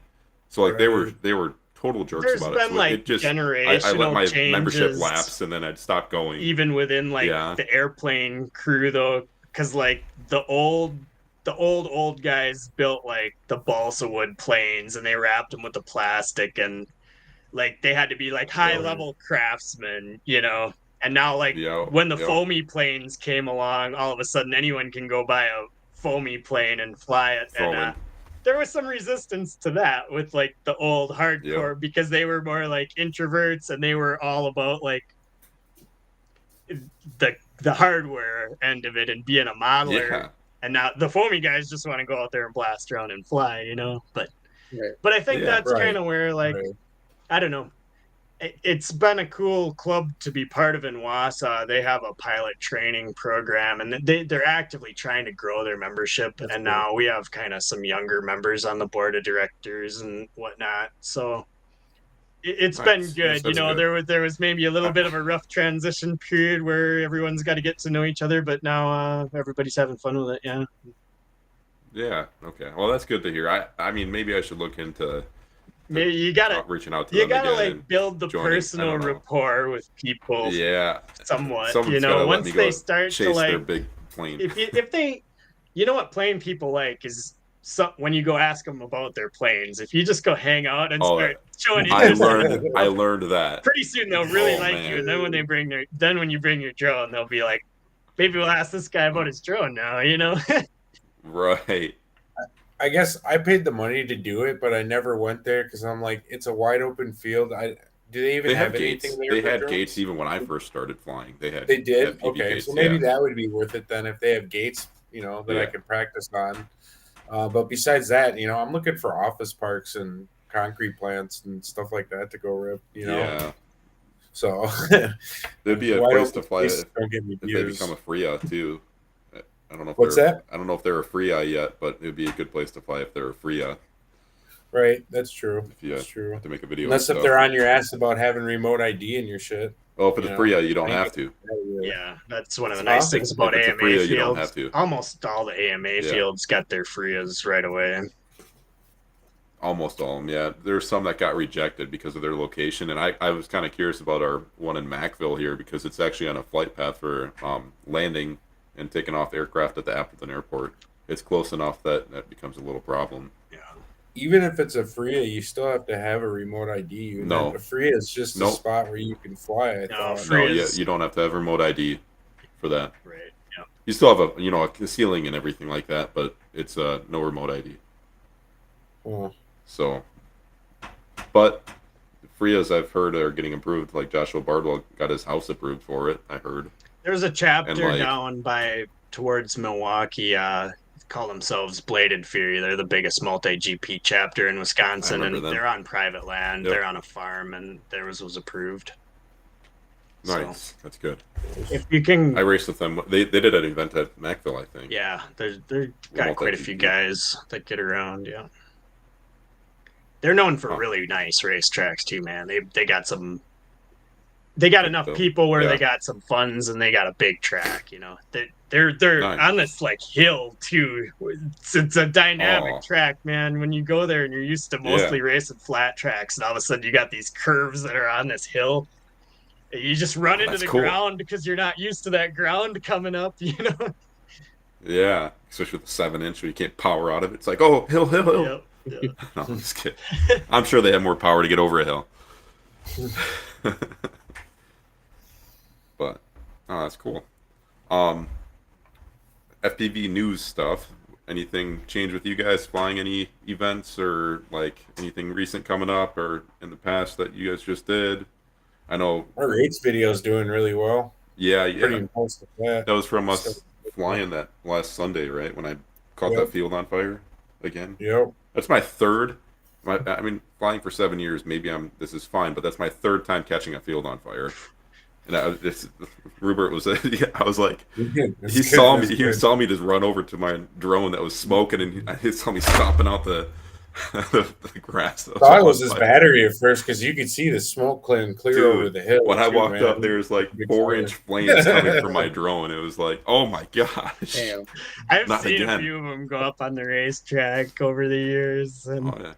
So like they were total jerks There's about been it. So like it just generational I let my changes, membership lapse, and then I'd stop going. even within like Yeah. the airplane crew though, because like the old guys built like the balsa wood planes and they wrapped them with the plastic, and like they had to be like high level craftsmen, you know. And now like when the foamy planes came along, all of a sudden anyone can go buy a foamy plane and fly it. And there was some resistance to that with like the old hardcore because they were more like introverts and they were all about like the hardware end of it and being a modeler. Yeah. And now the foamy guys just want to go out there and blast around and fly, you know. But Right. but I think that's kind of where like I don't know. It's been a cool club to be part of in Wausau. They have a pilot training program, and they're actively trying to grow their membership. That's and cool. now we have kind of some younger members on the board of directors and whatnot. So it's been good. That's you know, good. there was maybe a little bit of a rough transition period where everyone's got to get to know each other, but now everybody's having fun with it. Yeah. Yeah. Okay. Well, that's good to hear. I mean, maybe I should look into Maybe you gotta reaching out to you them gotta again like and build the joining. I personal don't know. rapport with people. Yeah. Somewhat. Someone's you know, gotta let once me they go start to chase their like, big plane. if they, you know what plane people like is when you go ask them about their planes. If you just go hang out and start showing I interest, learned that. pretty soon they'll really Oh, like man. you. And then when you bring your drone, they'll be like, maybe we'll ask this guy about his drone now. You know. Right. I guess I paid the money to do it, but I never went there because I'm like, it's a wide open field. Do they even They have had gates. anything there? They for had drones? gates even when I first started flying. They They did. FPV Okay, gates, so maybe yeah. that would be worth it then if they have gates, you know, that I Yeah. could practice on. But besides that, you know, I'm looking for office parks and concrete plants and stuff like that to go rip. You know, Yeah. so There'd be a wide place open to fly places if don't get me they views. become a FRIA too. I don't know if What's they're, that? I don't know if they're a FRIA yet, but it'd be a good place to fly if they're a FRIA. Right, that's true. If you That's true. have to make a video. Unless and if stuff. they're on your ass about having remote ID in your shit. Oh, if it's you a know, FRIA, you don't I have to. Yeah, that's one of the It's nice awesome. things about If it's a AMA FRIA, you don't fields. have to. Almost all the AMA Yeah. fields got their FRIAs right away. Almost all of them, yeah. There's some that got rejected because of their location, and I was kind of curious about our one in Macville here because it's actually on a flight path for landing and taking off aircraft at the Appleton Airport. It's close enough that that becomes a little problem. Yeah. Even if it's a FRIA, you still have to have a remote ID. And No. then a FRIA is just Nope. a spot where you can fly. I No, thought. FRIA No, yeah, is- you don't have to have remote ID for that. Right. Yeah. You still have a ceiling and everything like that, but it's no remote ID. Oh. So, but FRIAs I've heard are getting approved. Like Joshua Bardwell got his house approved for it. I heard. There's a chapter And, like- down towards Milwaukee. Call themselves Bladed Fury. They're the biggest multi-GP chapter in Wisconsin, and remember them. they're on private land. Yep. Theirs on a farm, and theirs was approved. Nice, that's good. If you can, I raced with them. They did an event at Macville, I think. yeah, they're got quite a few multi-GP. guys that get around. Yeah, they're known for Huh. really nice racetracks too, man. They got some. They got enough people where Yeah. they got some funds and they got a big track. You know, they're Nice. on this like hill too. It's a dynamic Aw. track, man. When you go there and you're used to mostly racing flat tracks, and all of a sudden you got these curves that are on this hill. You just run into That's the cool. ground because you're not used to that ground coming up. You know. Yeah, especially with the 7-inch where you can't power out of it. It's like, oh, hill. Yep. Yep. No, I'm just kidding. I'm sure they have more power to get over a hill. Oh, that's cool. Um, FPV news stuff. Anything change with you guys flying any events or like anything recent coming up or in the past that you guys just did? I know. Our rates video is doing really well. Yeah, Pretty yeah. impressed with that. That was from So, us flying that last Sunday, right? When I caught that yep. field on fire again. Yep. That's my third. I mean, flying for 7 years, maybe this is fine, but that's my third time catching a field on fire. And Rupert was, I was like, he saw me. He saw me just run over to my drone that was smoking, and he saw me stomping out the the grass. I was his battery at first because you could see the smoke clear Dude, over the hill. when I walked up, man. there's like Big 4-inch flames coming from my drone. It was like, oh my gosh. Damn. I've Not seen again. a few of them go up on the racetrack over the years, and Oh, yeah.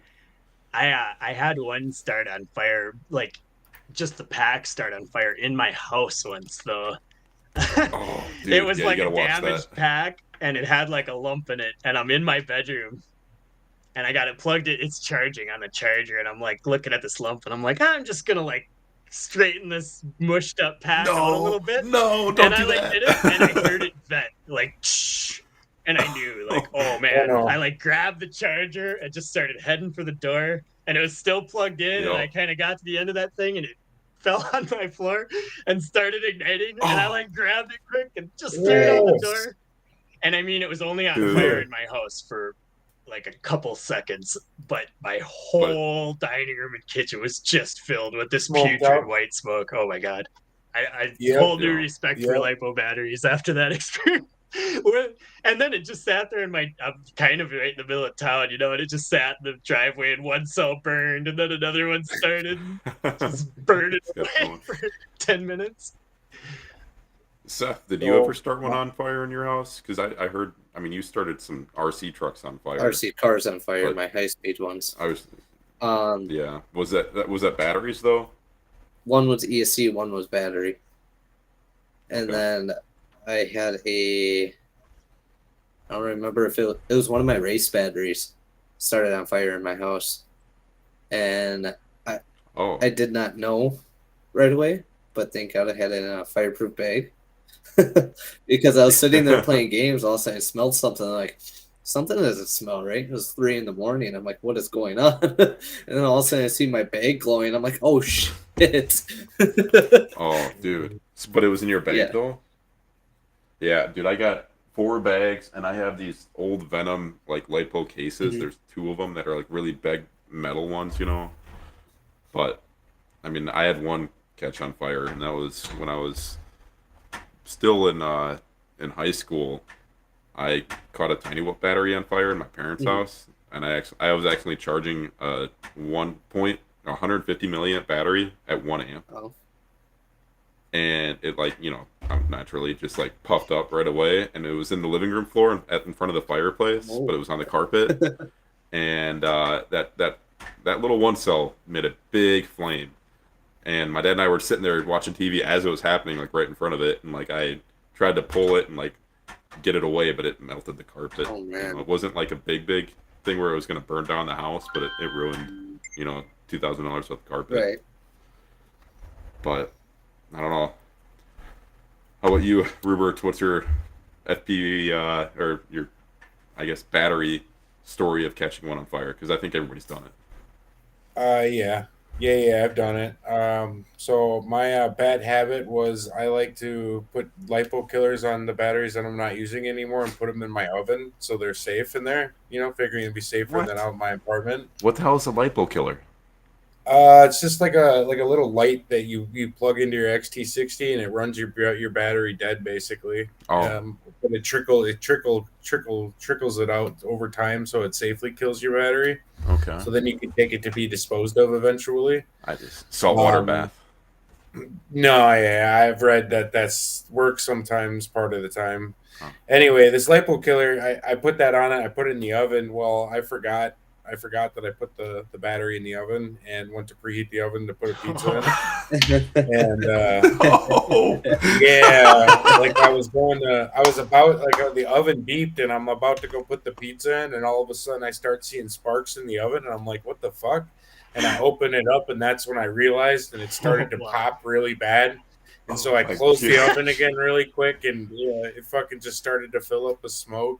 I had one start on fire, like just the pack start on fire in my house once though. Oh, dude, It was yeah, like you a gotta watch damaged that. pack, and it had like a lump in it, and I'm in my bedroom. And I got it plugged in. It's charging on the charger, and I'm like looking at this lump, and I'm like, I'm just gonna like straighten this mushed up pack out a little bit. No, don't And I do like that. did it, and I heard it vent like, shh. And I knew like, oh man. no. I like grabbed the charger and just started heading for the door, and it was still plugged in. And Yep. I kind of got to the end of that thing, and it fell on my floor and started igniting. And I Oh. like grabbed it quick and just threw it out the Yes. door. And I mean, it was only on Dude. fire in my house for like a couple seconds, but my whole dining room and kitchen was just filled with this Smoked putrid out. white smoke. Oh my god. I Yep. whole new Yeah. respect for Yep. lipo batteries after that experience. And then it just sat there in I'm kind of right in the middle of town, you know, and it just sat in the driveway, and one cell burned, and then another one started, just burning Just kept away going. for 10 minutes. Seth, did you So- ever start one on fire in your house? Because I heard, I mean, you started some RC trucks on fire. RC cars on fire, But- my high speed ones. I was, Yeah. Was that batteries though? One was ESC, one was battery. And Okay. then I had I don't remember if it was one of my race batteries started on fire in my house. And Oh, I did not know right away, but thank God I had it in a fireproof bag. Because I was sitting there playing games, all of a sudden I smelled something like something doesn't smell right. It was 3 a.m. I'm like, what is going on? And then all of a sudden I see my bag glowing. I'm like, oh shit. oh, dude. But it was in your bag Yeah. though. Yeah, dude. I got 4 bags, and I have these old Venom like lipo cases. Mhm. There's 2 of them that are like really big metal ones, you know. But I mean, I had one catch on fire, and that was when I was still in high school. I caught a tiny whoop battery on fire in my parents' Mhm. house, and I was actually charging a 150 milliamp battery at 1 amp, Oh. and it like naturally just like puffed up right away, and it was in the living room floor in front of the fireplace, Oh. but it was on the carpet, and that little one cell made a big flame. And my dad and I were sitting there watching TV as it was happening, like right in front of it. And like I tried to pull it and like get it away, but it melted the carpet. Oh, man. It wasn't like a big thing where it was going to burn down the house, but it ruined, $2,000 worth of carpet. Right. But I don't know. How about you, Rupert? What's your FPV or your, I guess, battery story of catching one on fire? Because I think everybody's done it. Yeah, I've done it. So my bad habit was I like to put lipo killers on the batteries that I'm not using anymore and put them in my oven so they're safe in there. Figuring it'd be safer What? than out in my apartment. What the hell is a lipo killer? It's just like a little light that you plug into your XT60 and it runs your battery dead basically. Oh, But it trickles it out over time so it safely kills your battery. okay. So then you can take it to be disposed of eventually. I just saltwater Um, bath. No, I've read that works sometimes part of the time. Huh. Anyway, this lipo killer, I put that on it. I put it in the oven. Well, I forgot that I put the battery in the oven and went to preheat the oven to put a pizza in. And Oh, yeah, like the oven beeped and I'm about to go put the pizza in, and all of a sudden I start seeing sparks in the oven, and I'm like, what the fuck? And I open it up, and that's when I realized, and it started to Wow. pop really bad. And so I closed the oven again really quick, and it fucking just started to fill up with smoke.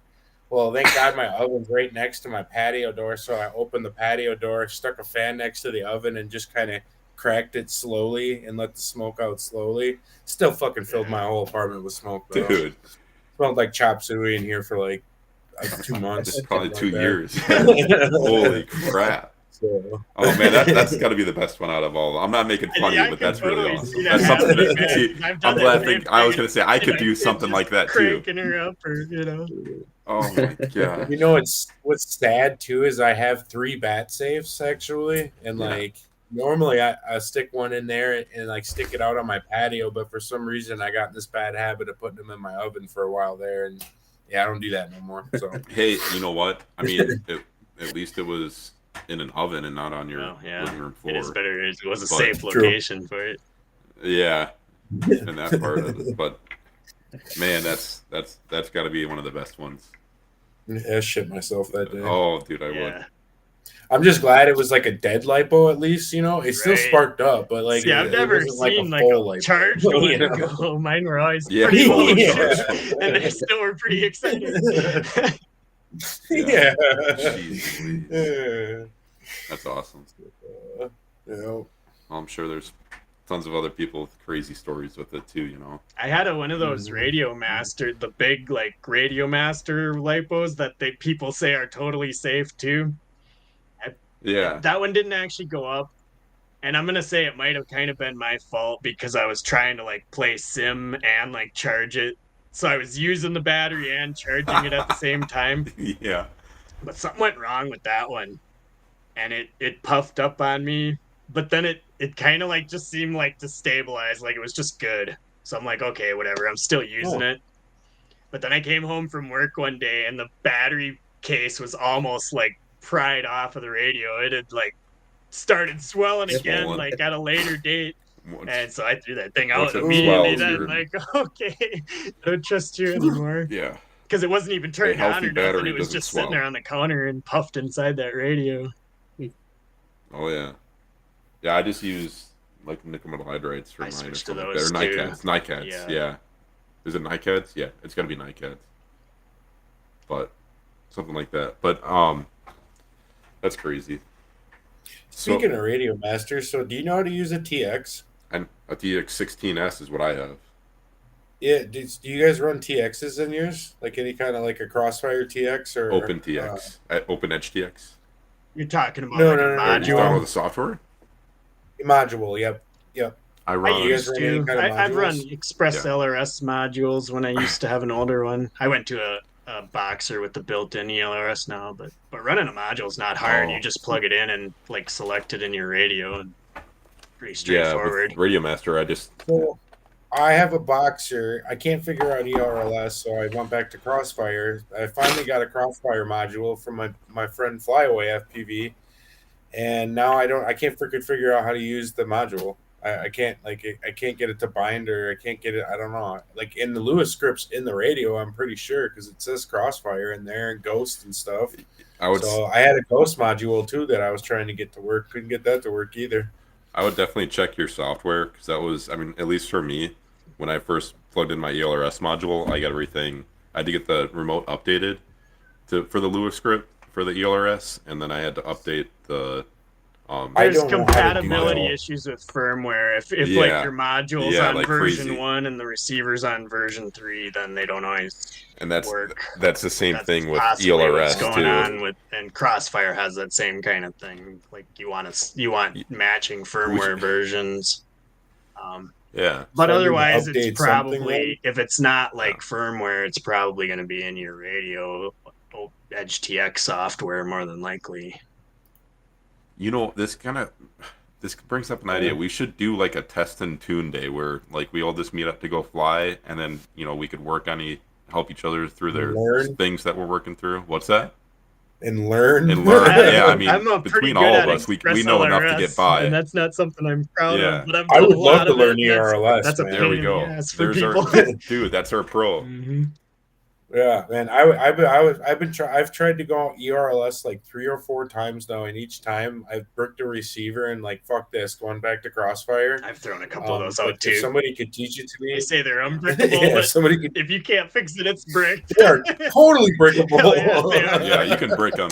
Well, thank God my oven's right next to my patio door, so I opened the patio door, stuck a fan next to the oven, and just kind of cracked it slowly and let the smoke out slowly. Still fucking filled my whole apartment with smoke, though. Dude. Smelled like chop suey in here for like 2 months. It's probably 2 years. Holy crap. So. Oh man, that's got to be the best one out of all. I'm not making fun of you, but that's really awesome. That's something to see. I'm glad. I was gonna say I could do something like that too. Cranking her up, or Oh my god. You know what's sad too is I have 3 bat safes actually, and like normally I stick one in there and like stick it out on my patio, but for some reason I got this bad habit of putting them in my oven for a while there, and I don't do that no more. So hey, you know what? I mean, at least it was in an oven and not on your living room floor. It is better. It was a safe location for it. Yeah, and that part of it. But man, that's got to be one of the best ones. I shit myself that day. Oh, dude, I would. I'm just glad it was like a dead lipo at least, you know. It still sparked up, but like I've never seen like a charge one go. Mine were always pretty low, and they still were pretty excited. Yeah. That's awesome. Yeah. I'm sure there's tons of other people with crazy stories with it too, you know. I had one of those Radio Master, the big like Radio Master lipos that people say are totally safe too. That one didn't actually go up, and I'm gonna say it might have kind of been my fault because I was trying to like play sim and like charge it. So I was using the battery and charging it at the same time. Yeah. But something went wrong with that one. And it puffed up on me. But then it kind of like just seemed like to stabilize. Like it was just good. So I'm like, okay, whatever. I'm still using it. But then I came home from work one day and the battery case was almost like pried off of the radio. It had like started swelling again like at a later date. And so I threw that thing out immediately. Then, like, okay, I don't trust you anymore. Yeah, because it wasn't even turned on or nothing. It was just swell. sitting there on the counter and puffed inside that radio. Oh yeah, yeah. I just use like nickel metal hydrides for mine. Switched or to those They're NiCads. Yeah. Is it NiCads? Yeah, it's gotta be NiCads. But something like that. But that's crazy. Speaking of Radio Master, so do you know how to use a TX? And a TX16S is what I have. Yeah, do you guys run TXs in yours? Like any kind of like a Crossfire TX or Open TX, Open Edge TX? You're talking about no, a no, You're module. talking about the software? Module, yep. I run. I used to. I've run Express LRS modules when I used to have an older one. I went to a Boxer with the built-in ELRS now, but running a module is not hard. You just plug it in and like select it in your radio, and pretty straightforward. Yeah, with Radio Master, So, I have a Boxer. I can't figure out ERLS, so I went back to Crossfire. I finally got a Crossfire module from my friend Flyaway FPV, and now I can't freaking figure out how to use the module. I can't get it to bind, or I can't get it. I don't know. Like in the Lewis scripts in the radio, I'm pretty sure because it says Crossfire in there and Ghost and stuff. So I had a Ghost module too that I was trying to get to work. Couldn't get that to work either. I would definitely check your software because that was, I mean, at least for me, when I first plugged in my ELRS module, I got everything. I had to get the remote updated for the Lewis script for the ELRS, and then I had to update the. There's compatibility issues with firmware. If like your module's on like version crazy. 1 and the receiver's on version 3, then they don't always work. That's the same thing with possibly ELRS what's going too. on with, and Crossfire has that same kind of thing. Like you want matching firmware versions. Yeah. But So otherwise, you update it's probably, something, if it's not like firmware, it's probably going to be in your radio Edge TX software more than likely. You know, this brings up an idea. We should do like a test and tune day where like we all just meet up to go fly, and then we could work on help each other through their things that we're working through. What's that? And learn. Yeah, I mean, I'm between all of us, we know enough to get by. And that's not something I'm proud of. But I would love to learn ERLS. That's a pain there we go. in the ass for There's people. dude, that's our pro. Mm-hmm. Yeah, man. I've tried to go ERLS like 3 or 4 times now, and each time I've bricked a receiver and like fuck this, going back to Crossfire. I've thrown a couple of those But out too. if somebody could teach it to me, They say they're unbreakable, yeah, but somebody could. if you can't fix it, it's bricked. They are totally breakable. Hell yeah, they are. Yeah, you can break them.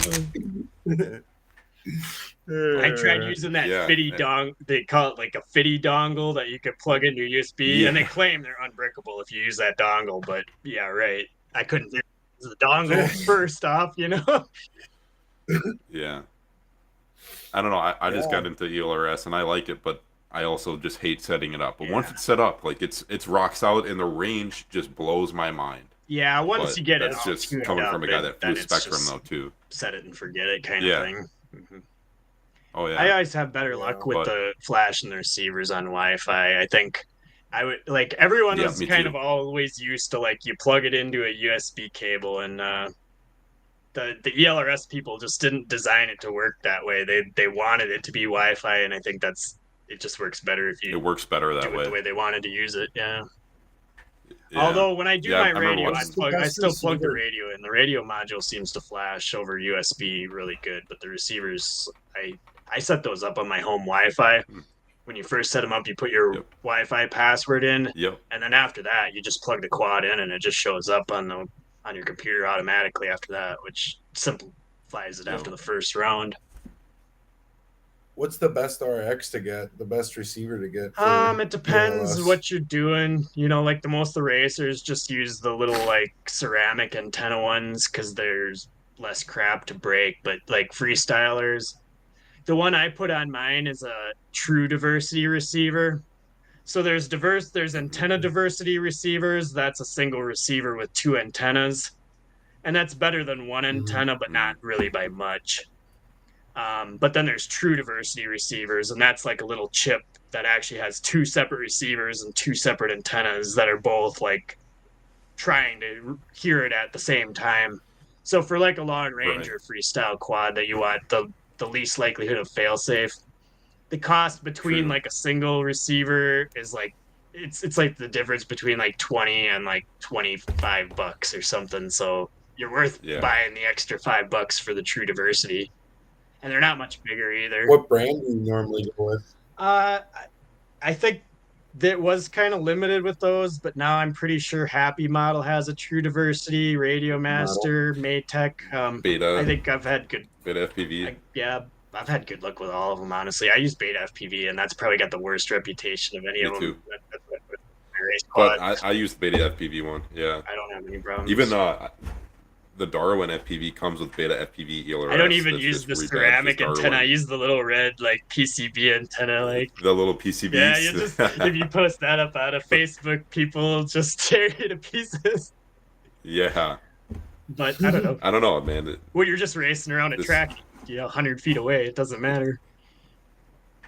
I tried using that Yeah, fitty man. dong. They call it like a fitty dongle that you could plug into your USB, Yeah. and they claim they're unbreakable if you use that dongle. But yeah, right. I couldn't use the dongle first off, you know. Yeah. I don't know. I just Yeah. got into ELRS and I like it, but I also just hate setting it up. But once Yeah. it's set up, like it's rock solid, and the range just blows my mind. Yeah, once But you get it, that's all just tuned coming up, from a guy that then flew it's Spectrum just though too. set it and forget it kind Yeah. of thing. Mhm. Oh yeah. I always have better Yeah, luck with but- the flash and the receivers on Wi-Fi. I think I would like everyone Yeah, was me kind too. of always used to like you plug it into a USB cable, and the ELRS people just didn't design it to work that way. They wanted it to be Wi-Fi, and I think it just works better if It you works better do that it the way. way they wanted to use it. Yeah. Yeah. Although when I do Yeah, I my remember radio, watching- I still plug the radio in. The radio module seems to flash over USB really good, but the receivers, I set those up on my home Wi-Fi. Hmm. When you first set them up, you put your Yep. Wi-Fi password in, Yep. and then after that, you just plug the quad in, and it just shows up on your computer automatically after that, which simplifies it after Yep. the first round. What's the best RX to get? The best receiver to get? for It depends ELS? what you're doing. You know, like the most of the racers just use the little like ceramic antenna ones because there's less crap to break. But like freestylers, the one I put on mine is a true diversity receiver. So there's antenna diversity receivers. That's a single receiver with 2 antennas, and that's better than one antenna, but not really by much. But then there's true diversity receivers, and that's like a little chip that actually has 2 separate receivers and 2 separate antennas that are both like trying to hear it at the same time. So for like a long range or freestyle quad that you want the least likelihood of failsafe, the cost between True. like a single receiver is like it's like the difference between like 20 and like $25 or something. So you're worth Yeah. buying the extra $5 for the true diversity. And they're not much bigger either. What brand do you normally go with? I think that was kind of limited with those, but now I'm pretty sure Happy Model has a true diversity, Radio Master, Maytech. Beta. I think I've had good. Beta FPV. I've had good luck with all of them. Honestly, I use Beta FPV, and that's probably got the worst reputation of any Me of them. too. That's what I put in my race But quad. I use the Beta FPV one. Yeah. I don't have any problems. Even the Darwin FPV comes with Beta FPV ELRS. I don't even that's use just the rebagged as ceramic Darwin. antenna. I use the little red like PCB antenna, like. The little PCBs. Yeah, you just if you post that up on a Facebook, people will just tear you to pieces. Yeah. But I don't know. I don't know, man. Well, you're just racing around a This- track, 100 feet away. It doesn't matter.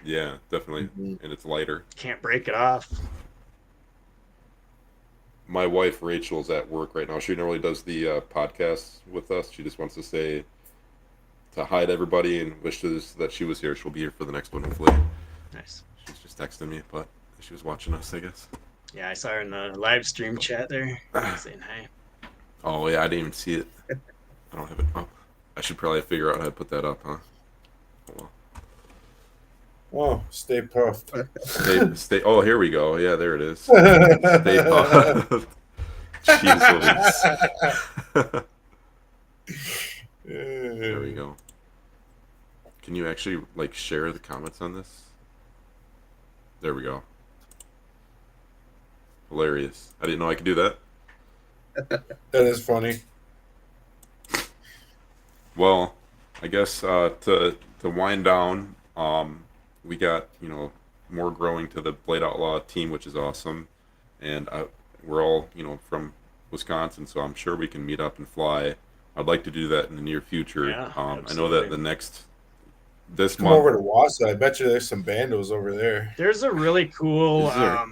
Yeah, definitely. Mhm. And it's lighter. Can't break it off. My wife Rachel's at work right now. She normally does the podcast with us. She just wants to say to hi to everybody and wishes that she was here. She'll be here for the next one, hopefully. Nice. She's just texting me, but she was watching us, I guess. Yeah, I saw her in the live stream chat there saying hi. Oh yeah, I didn't even see it. I don't have it up. I should probably figure out how to put that up, huh? Oh, well. Oh, stay puffed. Stay. Oh, here we go. Yeah, there it is. Stay puffed. Jeez Louise. There we go. Can you actually like share the comments on this? There we go. Hilarious. I didn't know I could do that. That is funny. Well, I guess to wind down, we got more growing to the Blade Outlaw team, which is awesome, and we're all from Wisconsin, so I'm sure we can meet up and fly. I'd like to do that in the near future. Yeah, I know that absolutely. this Come month. over to Wausau. I bet you there's some bandos over there. There's a really cool. Is there?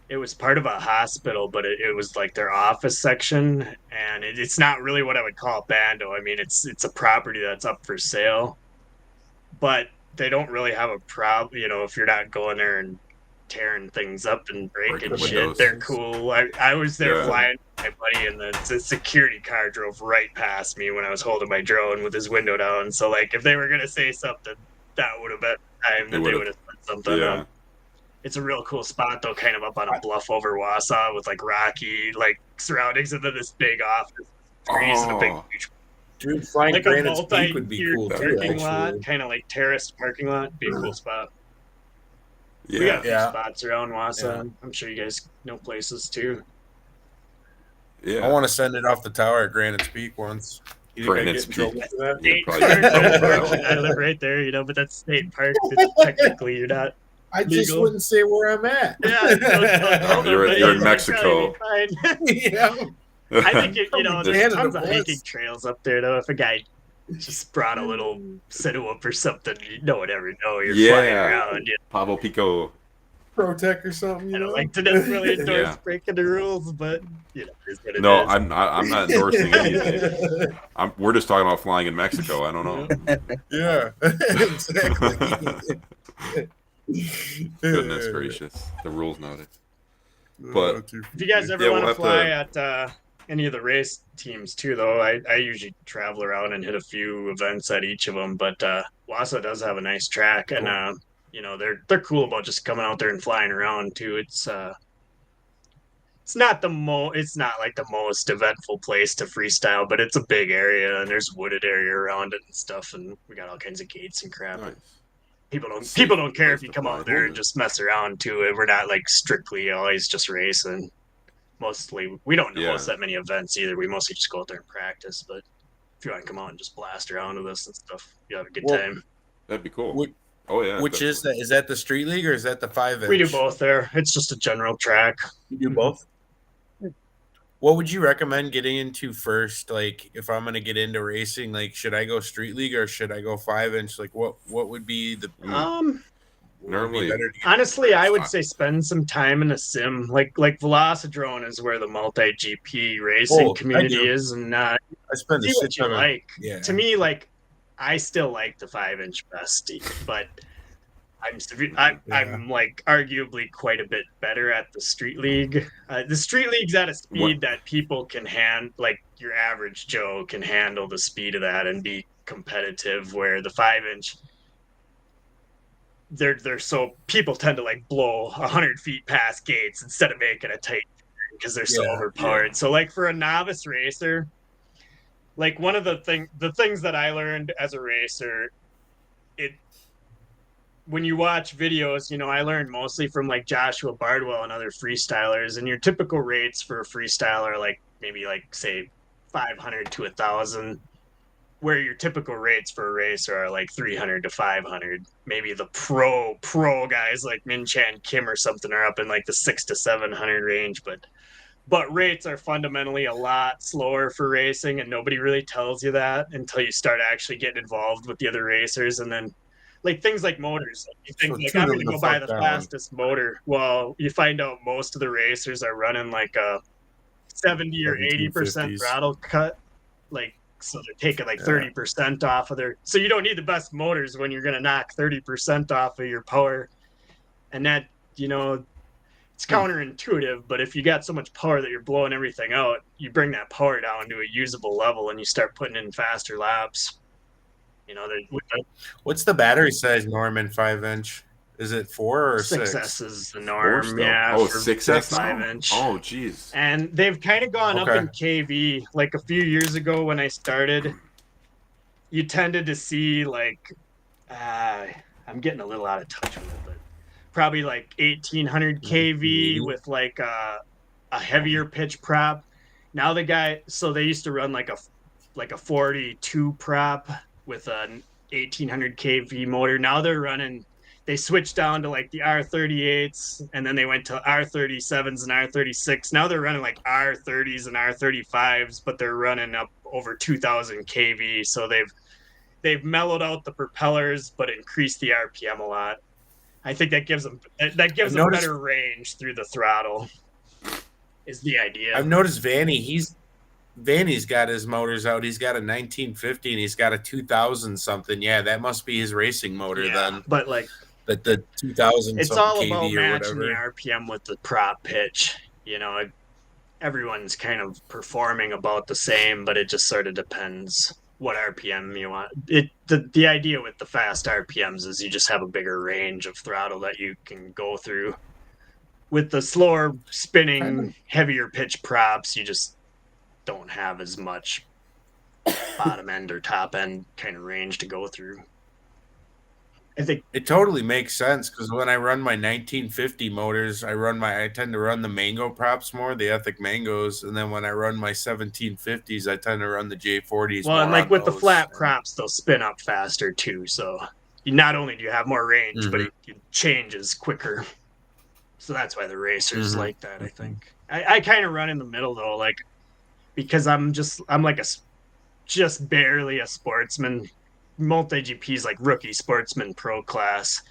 It was part of a hospital, but it was like their office section, and it's not really what I would call a bando. I mean, it's a property that's up for sale, but they don't really have a problem. If you're not going there and tearing things up and breaking Breaking shit, windows. they're cool. I was there Yeah. flying my buddy, and the security car drove right past me when I was holding my drone with his window down. So like, if they were gonna say something, that would have been the time that they would have said something. Yeah. It's a real cool spot though, kind of up on a bluff over Wausau with like rocky like surroundings, and then this big office trees and a big huge, Dude, flying like a Granite's Peak would be multi-tiered cool too. parking lot, Actually, kind of like terraced parking lot. Be a cool spot. We Yeah. got a few Yeah. spots around Wausau. Yeah. I'm sure you guys know places too. Yeah. I want to send it off the tower at Granite's Peak once. You think I'd Granite's get in trouble Peak. for that? Yeah, State probably park, get in trouble for that unfortunately, one. I live right there, but that's state park. It's technically, you're not. I just Legal. wouldn't say where I'm at. Yeah, don't You're in you'll Mexico. probably be fine. Yeah. I think there's Canada tons of was. hiking trails up there though. If a guy just brought a little sit-up or something, no one ever know you're flying Yeah. around. Pablo Pico. Protec or something. I You don't know? like to necessarily endorse Yeah. breaking the rules, but it's what it No, is. I'm not endorsing anything. We're just talking about flying in Mexico. I don't know. Yeah, exactly. Goodness gracious, the rules nowadays. But- If you guys ever Yeah, want we'll to have fly at any of the race teams too, though, I usually travel around and hit a few events at each of them. But Wausau does have a nice track, and they're cool about just coming out there and flying around too. It's not like the most eventful place to freestyle, but it's a big area and there's wooded area around it and stuff, and we got all kinds of gates and crap. Nice. People Safe don't care place if you to come fly. out there and just mess around too. We're not like strictly always just racing. Mostly, we don't host that many events either. We mostly just go out there and practice. But if you want to come out and just blast around with us and stuff, you have a good time. That'd be cool. Which- Oh yeah. Which is definitely. that? Is that the street league or is that the 5-inch? We do both there. It's just a general track. You do both. What would you recommend getting into first? Like, if I'm going to get into racing, like, should I go street league or should I go 5-inch? Like, what would be the Normally, better to get Honestly, I would first? say spend some time in a sim. Like Velocidrone is where the multi GP racing I community do. is, and I spend the see what shit you ton of like. yeah. To me, like, I still like the 5-inch best, but I'm like arguably quite a bit better at the street league. The street league's at a speed that people can like your average Joe can handle the speed of that and be competitive. Where the 5-inch, they're so people tend to like blow 100 feet past gates instead of making a tight because they're so overpowered. yeah. So like for a novice racer, like one of the things that I learned as a racer, when you watch videos, I learned mostly from like Joshua Bardwell and other freestylers, and your typical rates for a freestyler, like maybe like say 500 to 1,000, where your typical rates for a racer are like 300 to 500. Maybe the pro guys like Min Chan Kim or something are up in like the 600 to 700 range, but rates are fundamentally a lot slower for racing, and nobody really tells you that until you start actually getting involved with the other racers. And then like things like motors, you think like I'm going to go buy the fastest motor. Well, you find out most of the racers are running like a 70 or 80% throttle cut. Like, so they're taking like 30% off of their, so you don't need the best motors when you're going to knock 30% off of your power. And that, it's counterintuitive, but if you got so much power that you're blowing everything out, you bring that power down to a usable level and you start putting in faster laps. What's the battery size, Norman? 5-inch? Is it 4 or 6? 6S is the norm. still? Yeah. Oh, for 6S now? 5-inch. Oh, geez. And they've kind of gone up Okay. in KV. Like a few years ago when I started, you tended to see like, I'm getting a little out of touch with it, but probably like 1800 KV with like a heavier pitch prop. Now so they used to run like a 42 prop with an 1800 kV motor. Now they switched down to like the R38s, and then they went to R37s and R36. Now they're running like R30s and R35s, but they're running up over 2000 kV. So they've mellowed out the propellers, but increased the RPM a lot. I think that gives them better range through the throttle. Is the idea. I've noticed Vanny's got his motors out. He's got a 1950 and he's got a 2000 something. Yeah, that must be his racing motor then. But like the 2000 it's something all KV about or matching whatever. the RPM with the prop pitch, and everyone's kind of performing about the same, but it just sort of depends what RPM you want. The idea with the fast RPMs is you just have a bigger range of throttle that you can go through. With the slower spinning, heavier pitch props, you just don't have as much bottom end or top end kind of range to go through. I think it totally makes sense because when I run my 1950 motors, I tend to run the mango props more, the Ethic mangoes, and then when I run my 1750s, I tend to run the J40s. Well, more and like on with the those. flat props, they'll spin up faster too. So you not only do you have more range, but it changes quicker. So that's why the racers like that. I think I kind of run in the middle though, like because I'm like just barely a sportsman. Multi-GP is like rookie sportsman pro class,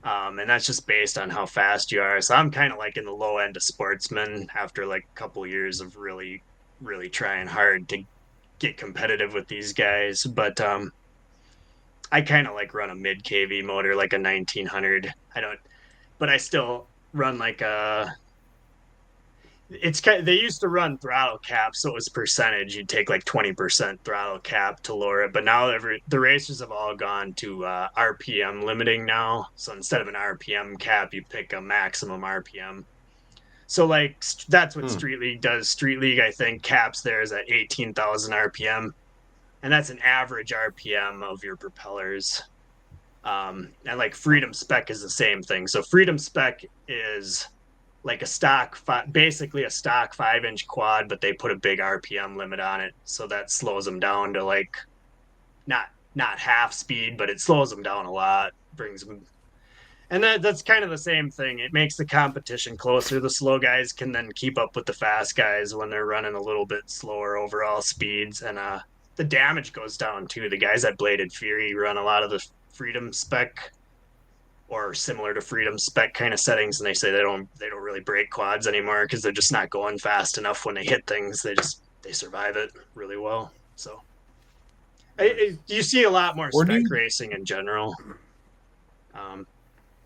and that's just based on how fast you are. So I'm kind of like in the low end of sportsman after like a couple years of really trying hard to get competitive with these guys. But I kind of like run a mid kV motor, like a 1900. But I still run like a. It's kind of, they used to run throttle cap, so it was percentage. You'd take like 20% throttle cap to lower it, but now the racers have all gone to RPM limiting now. So instead of an RPM cap, you pick a maximum RPM. So like that's what Street League does. Street League, I think, caps theirs at 18,000 RPM, and that's an average RPM of your propellers. And like Freedom Spec is the same thing. So Freedom Spec is like basically a stock 5-inch quad, but they put a big RPM limit on it, so that slows them down to like not half speed, but it slows them down a lot, brings them. And that's kind of the same thing. It makes the competition closer. The slow guys can then keep up with the fast guys when they're running a little bit slower overall speeds, and the damage goes down too. The guys at Bladed Fury run a lot of the Freedom Spec or similar to Freedom Spec kind of settings, and they say they don't really break quads anymore because they're just not going fast enough when they hit things. They survive it really well. So you see a lot more spec racing in general.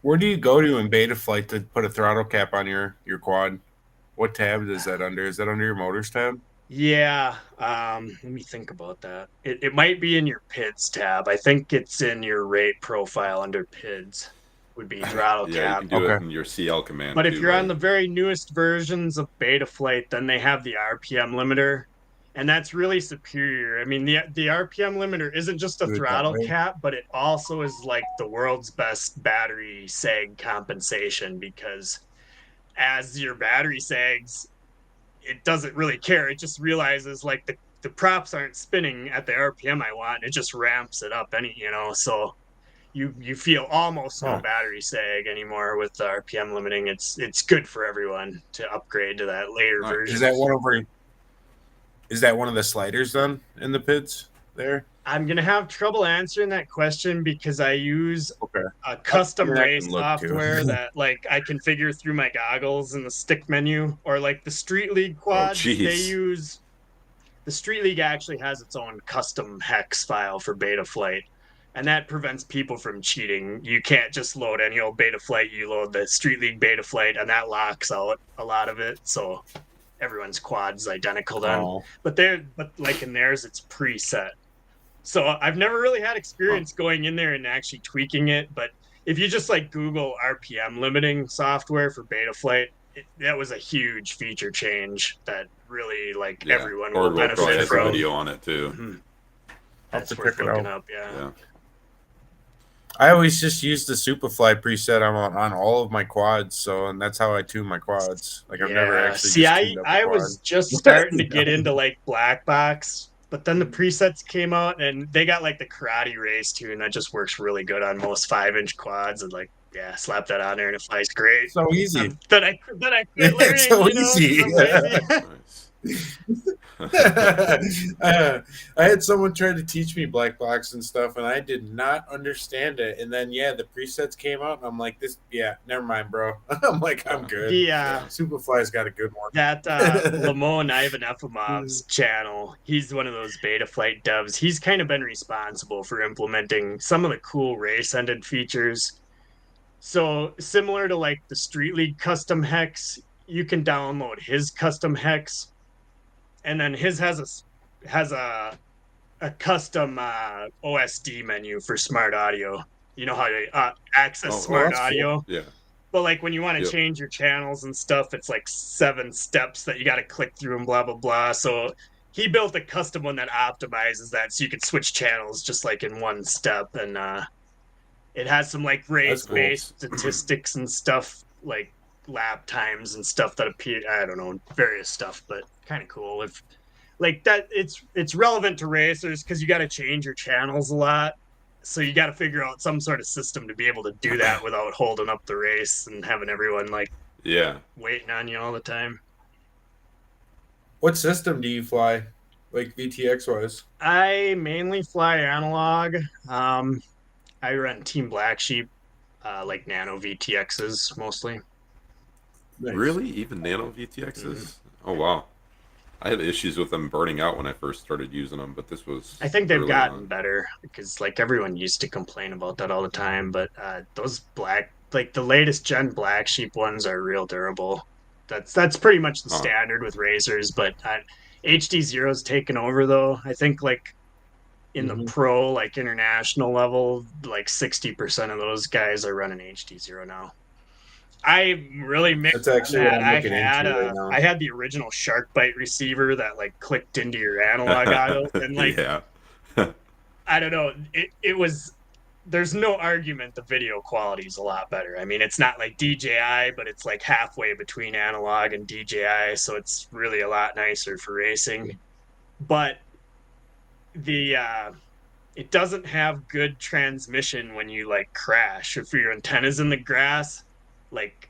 Where do you go to in Betaflight to put a throttle cap on your quad? What tab is that under? Is that under your motors tab? Yeah. Let me think about that. It might be in your PIDs tab. I think it's in your rate profile under PIDs. Would be throttle cap. Yeah, you can do it in your CL command. But if you're on the very newest versions of Betaflight, then they have the RPM limiter, and that's really superior. I mean, the RPM limiter isn't just a throttle cap, but it also is like the world's best battery sag compensation, because as your battery sags, it doesn't really care. It just realizes like the props aren't spinning at the RPM I want. It just ramps it up so you feel almost no battery sag anymore with the RPM limiting. It's good for everyone to upgrade to that later version. Is that one of the sliders then in the PIDs there? I'm gonna have trouble answering that question because I use a custom race software that like I configure through my goggles in the stick menu, or like the Street League quads. The Street League actually has its own custom hex file for Betaflight. And that prevents people from cheating. You can't just load any old Betaflight. You load the Street League Betaflight, and that locks out a lot of it. So everyone's quad's identical then. But like in theirs, it's preset. So I've never really had experience going in there and actually tweaking it. But if you just like Google RPM limiting software for Betaflight, that was a huge feature change that really everyone will benefit from. Has a video on it too. Mm-hmm. That's worth looking up. Yeah. I always just use the Superfly preset on all of my quads, and that's how I tune my quads. Like I've never actually. See, I was just starting to get into like black box, but then the presets came out and they got like the karate race too, and that just works really good on most 5-inch quads. And like, slap that on there and it flies great. So easy. Then I quit learning. It's so easy. I had someone try to teach me black box and stuff, and I did not understand it. And then the presets came out, and I'm like, never mind, bro. I'm like, I'm good. Superfly's got a good one. That Lamone Ivan Efimov's channel, he's one of those Betaflight devs. He's kind of been responsible for implementing some of the cool race-ended features. So similar to like the Street League custom hex, you can download his custom hex and then his has a custom OSD menu for smart audio. You know how to access smart that's cool. audio. Yeah. But like when you want to Yep. change your channels and stuff, it's like 7 steps that you got to click through and blah blah blah. So he built a custom one that optimizes that, so you could switch channels just like in one step, and it has some like race-based statistics and stuff, like lap times and stuff that appear. I don't know, various stuff, but kind of cool. If like that, it's relevant to racers because you got to change your channels a lot. So you got to figure out some sort of system to be able to do that without holding up the race and having everyone like waiting on you all the time. What system do you fly, like VTX wise? I mainly fly analog. I run Team Black Sheep, like nano VTXs mostly. Nice. Really? Even nano VTXs? Oh, wow. I had issues with them burning out when I first started using them, but this was... I think they've early gotten on. better because like everyone used to complain about that all the time, but those black, like the latest gen Black Sheep ones are real durable. That's pretty much the standard with razors, but HD0's taken over though. I think like in the pro, like international level, like 60% of those guys are running HD0 now. I really mixed That's actually that. what I'm looking into right now. I had the original shark bite receiver that like clicked into your analog goggles, and like Yeah. I don't know, it was. There's no argument the video quality is a lot better. I mean, it's not like DJI, but it's like halfway between analog and DJI, so it's really a lot nicer for racing. But the it doesn't have good transmission when you like crash. If your antenna's in the grass, like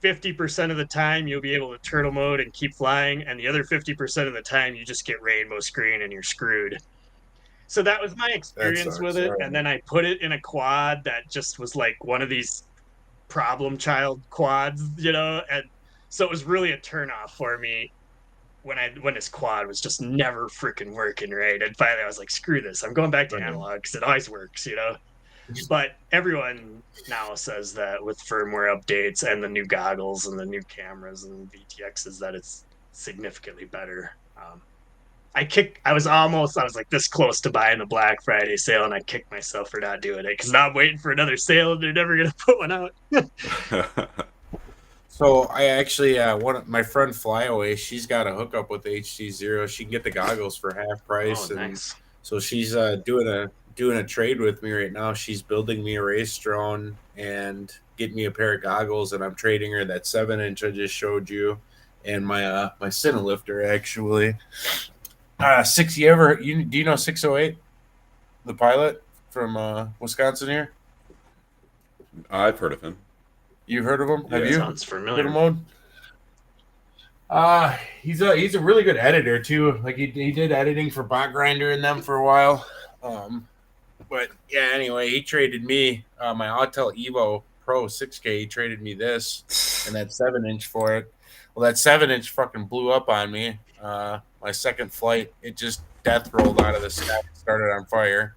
50% of the time you'll be able to turtle mode and keep flying, and the other 50% of the time you just get rainbow screen and you're screwed. So that was my experience with it. And then I put it in a quad that just was like one of these problem child quads, you know, and so it was really a turnoff for me when this quad was just never freaking working right. And finally I was like, screw this, I'm going back to analog because it always works, you know. But everyone now says that with firmware updates and the new goggles and the new cameras and VTXs that it's significantly better. I was like this close to buying the Black Friday sale, and I kicked myself for not doing it because now I'm waiting for another sale and they're never going to put one out. So I actually, my friend Flyaway, she's got a hookup with HD0. She can get the goggles for half price. Oh, nice. So she's doing a trade with me right now. She's building me a race drone and getting me a pair of goggles, and I'm trading her that 7-inch I just showed you, and my Cinelifter actually. Do you know 608, the pilot from Wisconsin here? I've heard of him. You've heard of him? Yeah, have you? Sounds familiar. He's a really good editor too. Like he did editing for Bot Grinder and them for a while. But yeah, anyway, he traded me my Autel Evo Pro 6K. He traded me this and that 7-inch for it. Well, that 7-inch fucking blew up on me. My second flight, it just death rolled out of the stack and started on fire.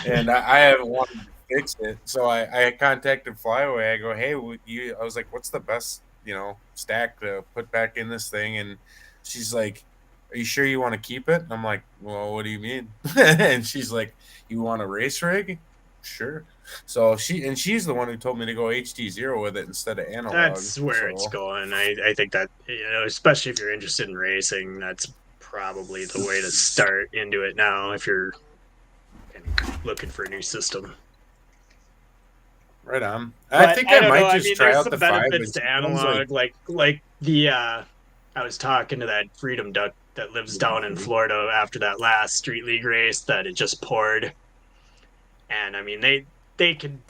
And I haven't wanted to fix it. So I contacted Flyaway. I go, hey, I was like, what's the best, stack to put back in this thing? And she's like, are you sure you want to keep it? And I'm like, well, what do you mean? And she's like, you want a race rig? Sure. So she's the one who told me to go HD0 with it instead of analog. That's where it's going. I think that, especially if you're interested in racing, that's probably the way to start into it now if you're looking for a new system. Right on. I think I might just try out the 5-inch. Benefits to analog, like the I was talking to that Freedom Duck that lives down in Florida after that last Street League race that it just poured, and I mean they can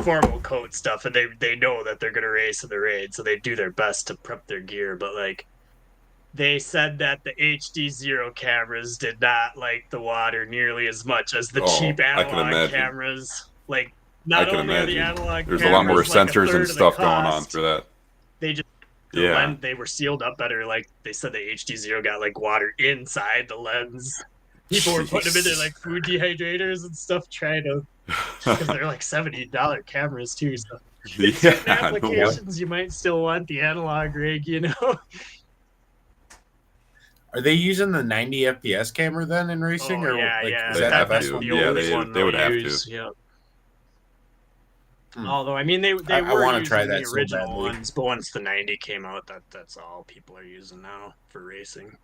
formal code stuff, and they know that they're gonna race in the raid, so they do their best to prep their gear, but like they said that the HD0 cameras did not like the water nearly as much as the cheap analog cameras. Like not only are the analog there's a lot more sensors and stuff going on for that. They just they were sealed up better. Like they said the HD0 got like water inside the lens. People were putting them into like food dehydrators and stuff, trying to, because they're like $70 cameras too. So certain applications you might still want the analog rig, Are they using the 90 FPS camera then in racing, Oh, or yeah, like, yeah. is They that have the best to. one? Yeah, only they one would they'll have to. use, Yep. Hmm. Although, I mean, they I were wanna using try the that so original badly. ones, but once the 90 came out, that's all people are using now for racing.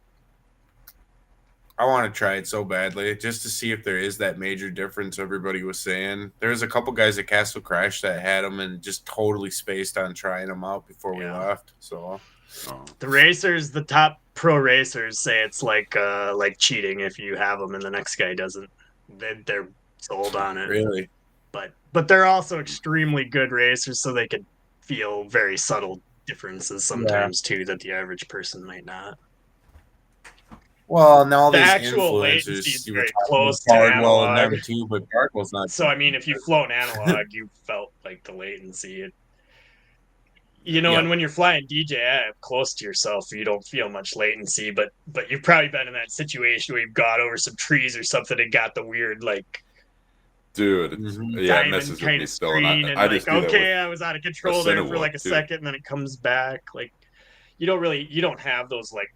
I want to try it so badly just to see if there is that major difference everybody was saying. There's a couple guys at Castle Crash that had them and just totally spaced on trying them out before we Yeah. left. So Oh. The racers, the top pro racers, say it's like cheating if you have them and the next guy doesn't. They're sold on it. really, But they're also extremely good racers, so they could feel very subtle differences sometimes too that the average person might not. well, and all The these actual latency influencers, is you were very talking close about to Cardwell and analog. them too, but Cardwell's not. So I mean, if you've flown analog, you felt like the latency. And when you're flying DJI up close to yourself, you don't feel much latency. But you've probably been in that situation where you've got over some trees or something and got the weird Dude, Mhm. yeah, it diamond messes with kind me of still. screen, And and I just do that okay, with I was out of control there for like a Cinewalk, too. second, and then it comes back. Like you don't have those like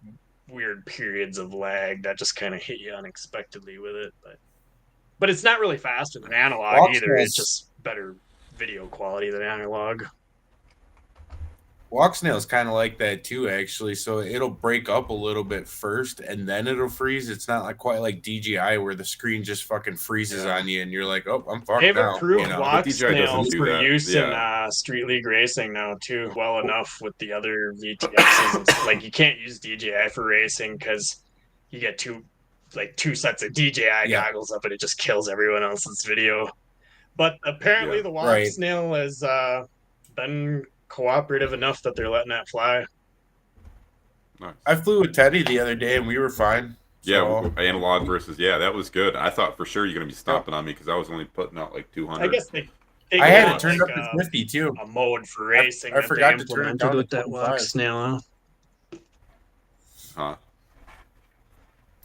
weird periods of lag that just kind of hit you unexpectedly with it. But it's not really faster than analog either. It's just better video quality than analog. Walksnail's kind of like that too, actually. So it'll break up a little bit first, and then it'll freeze. It's not like quite like DJI where the screen just fucking freezes Yeah. on you, and you're like, "Oh, I'm fucked They've now." improved You know? But DJI doesn't Walksnails do for that. use Yeah. in Street League racing now too, well enough with the other VTXs. Like you can't use DJI for racing because you get two sets of DJI goggles up, and it just kills everyone else's video. But apparently, Yeah. the Right. Walksnail has been cooperative enough that they're letting that fly. Nice. I flew with Teddy the other day, and we were fine. Yeah, So, analog versus that was good. I thought for sure you're gonna be stomping on me because I was only putting out like 200. I guess they I had got, it turned like, up to 50 too. a mode for racing. I that forgot they to turn it implemented down to with that 25. Walksnail. Huh?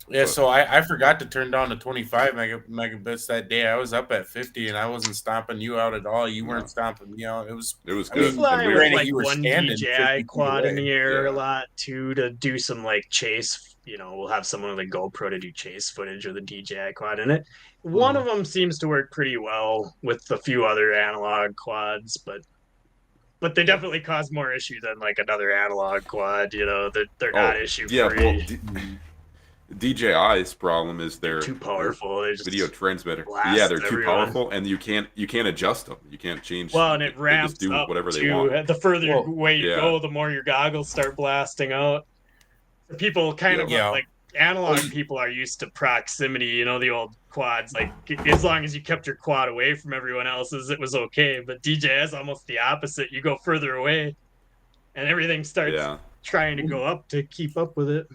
Yeah, so I forgot to turn down to 25 megabits that day. I was up at 50, and I wasn't stomping you out at all. You weren't stomping me out. It was It was I good. mean, Fly And we with were, granted, like you were one standing 50 DJI feet quad in away. the air Yeah. a lot too to do some like chase. We'll have someone with a GoPro to do chase footage with a DJI quad in it. One of them seems to work pretty well with a few other analog quads, but they definitely cause more issue than like another analog quad. They're not issue free. Well, DJI's problem is they're too powerful. They just video transmitter. blast Yeah, they're too everyone. powerful, and you can't adjust them. You can't change. Well, and it they ramps just do up whatever they too. want. The further Well, away you yeah. go, the more your goggles start blasting out. People kind of Yeah. like analog people are used to proximity. The old quads. Like as long as you kept your quad away from everyone else's, it was okay. But DJI is almost the opposite. You go further away, and everything starts Yeah. trying to go up to keep up with it.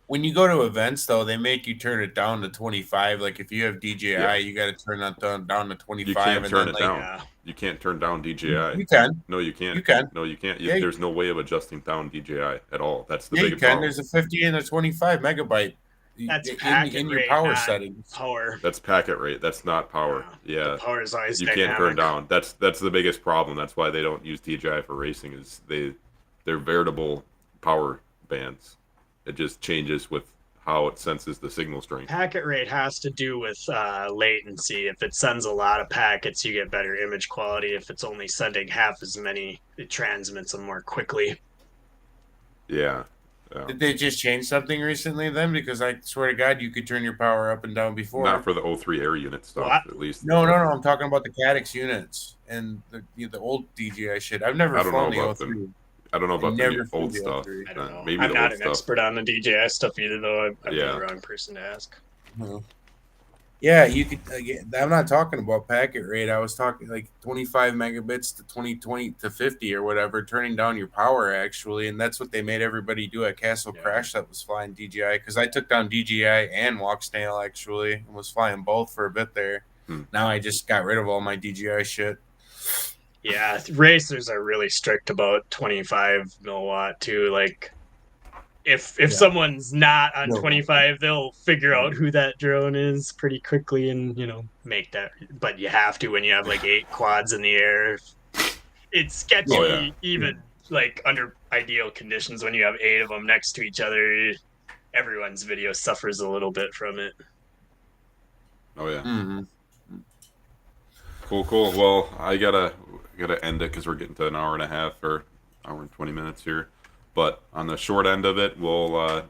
When you go to events, though, they make you turn it down to 25. Like if you have DJI, you got to turn that down to 25. You can't and turn then, it like, down. Yeah. You can't turn down DJI. You can. No, you can't. You can. No, you can't. Yeah, There's no way of adjusting down DJI at all. That's the Yeah, you biggest can. problem. There's a 50 and a 25 megabyte. That's in packet your rate, power not settings. Power. That's packet rate. That's not power. Yeah. The power is always You dynamic. can't turn down. That's the biggest problem. That's why they don't use DJI for racing. Is they're veritable power bands. It just changes with how it senses the signal strength. Packet rate has to do with latency. If it sends a lot of packets, you get better image quality. If it's only sending half as many, it transmits them more quickly. Yeah. Did they just change something recently then? Because I swear to God, you could turn your power up and down before. Not for the O3 air unit stuff, What? at least. No. I'm talking about the Cadix units and the old DJI shit. I've never I don't flown know the about O3. them. I don't know about the never new old flew the stuff. O3. I don't know. Maybe I'm the not old an stuff. expert on the DJI stuff either, though. I've been Yeah. the wrong person to ask. Yeah, you could. I'm not talking about packet rate. I was talking like 25 megabits to 20 to 50 or whatever, turning down your power actually, and that's what they made everybody do at Castle Yeah. Crash that was flying DJI. Because I took down DJI and Walksnail actually, and was flying both for a bit there. Now I just got rid of all my DJI shit. Yeah, racers are really strict about 25 milliwatt too. Like, if someone's not on No. 25, they'll figure out who that drone is pretty quickly and make that. But you have to when you have like 8 quads in the air. It's sketchy Oh, yeah. even like under ideal conditions when you have 8 of them next to each other, everyone's video suffers a little bit from it. Oh yeah. Mm-hmm. Cool. Well, I gotta end it because we're getting to an hour and a half or hour and 20 minutes here. But on the short end of it, we'll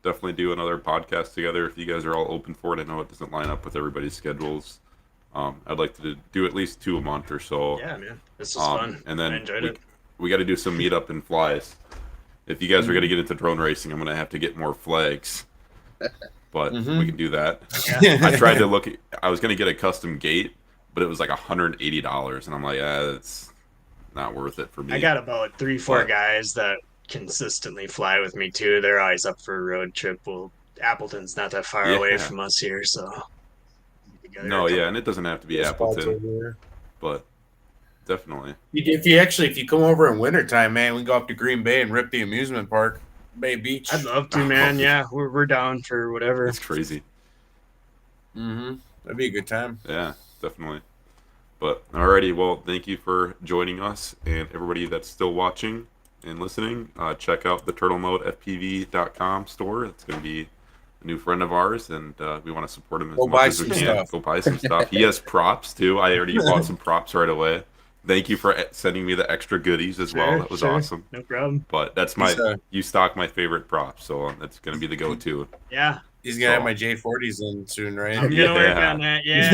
definitely do another podcast together if you guys are all open for it. I know it doesn't line up with everybody's schedules. I'd like to do at least 2 a month or so. Yeah, man, this was fun. And then I enjoyed it. We got to do some meetup and flies. If you guys are gonna get into drone racing, I'm gonna have to get more flags. But we can do that. Yeah. I tried to look. I was gonna get a custom gate, but it was like $180, and I'm like, it's not worth it for me. I got about 3-4 But- guys that consistently fly with me too. They're always up for a road trip. Well, Appleton's not that far away Yeah. from us here, so. No, yeah, and it doesn't have to be Appleton, but definitely. If you come over in wintertime, man, we can go up to Green Bay and rip the amusement park, Bay Beach. I'd love to, man. Yeah, we're down for whatever. It's crazy. Mm-hmm. That'd be a good time. Yeah, definitely. But alrighty, well, thank you for joining us, and everybody that's still watching and listening, check out the turtlemodefpv.com store. It's going to be a new friend of ours, and we want to support him as Go much buy as we some can. stuff. Go buy some stuff. He has props too. I already bought some props right away. Thank you for sending me the extra goodies as well. Sure, That was sure. awesome. No problem. But that's you stock my favorite props, so that's going to be the go-to. Yeah, He's gonna have my J40s in soon, right? I'm gonna work Yeah. on that. Yeah,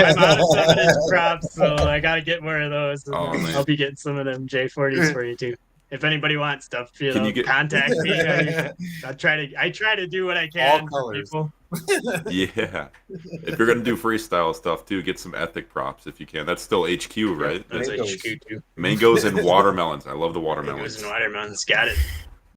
I'm out of 7-inch props, so I gotta get more of those. Oh, man. I'll be getting some of them J40s for you too. If anybody wants stuff, Can you get- contact me. I try to do what I can for colors. people. Yeah. If you're going to do freestyle stuff too, get some ethic props if you can. That's still HQ, right? That's Mangoes. HQ too. Mangoes and watermelons. I love the watermelons. Mangoes and watermelons. Got it.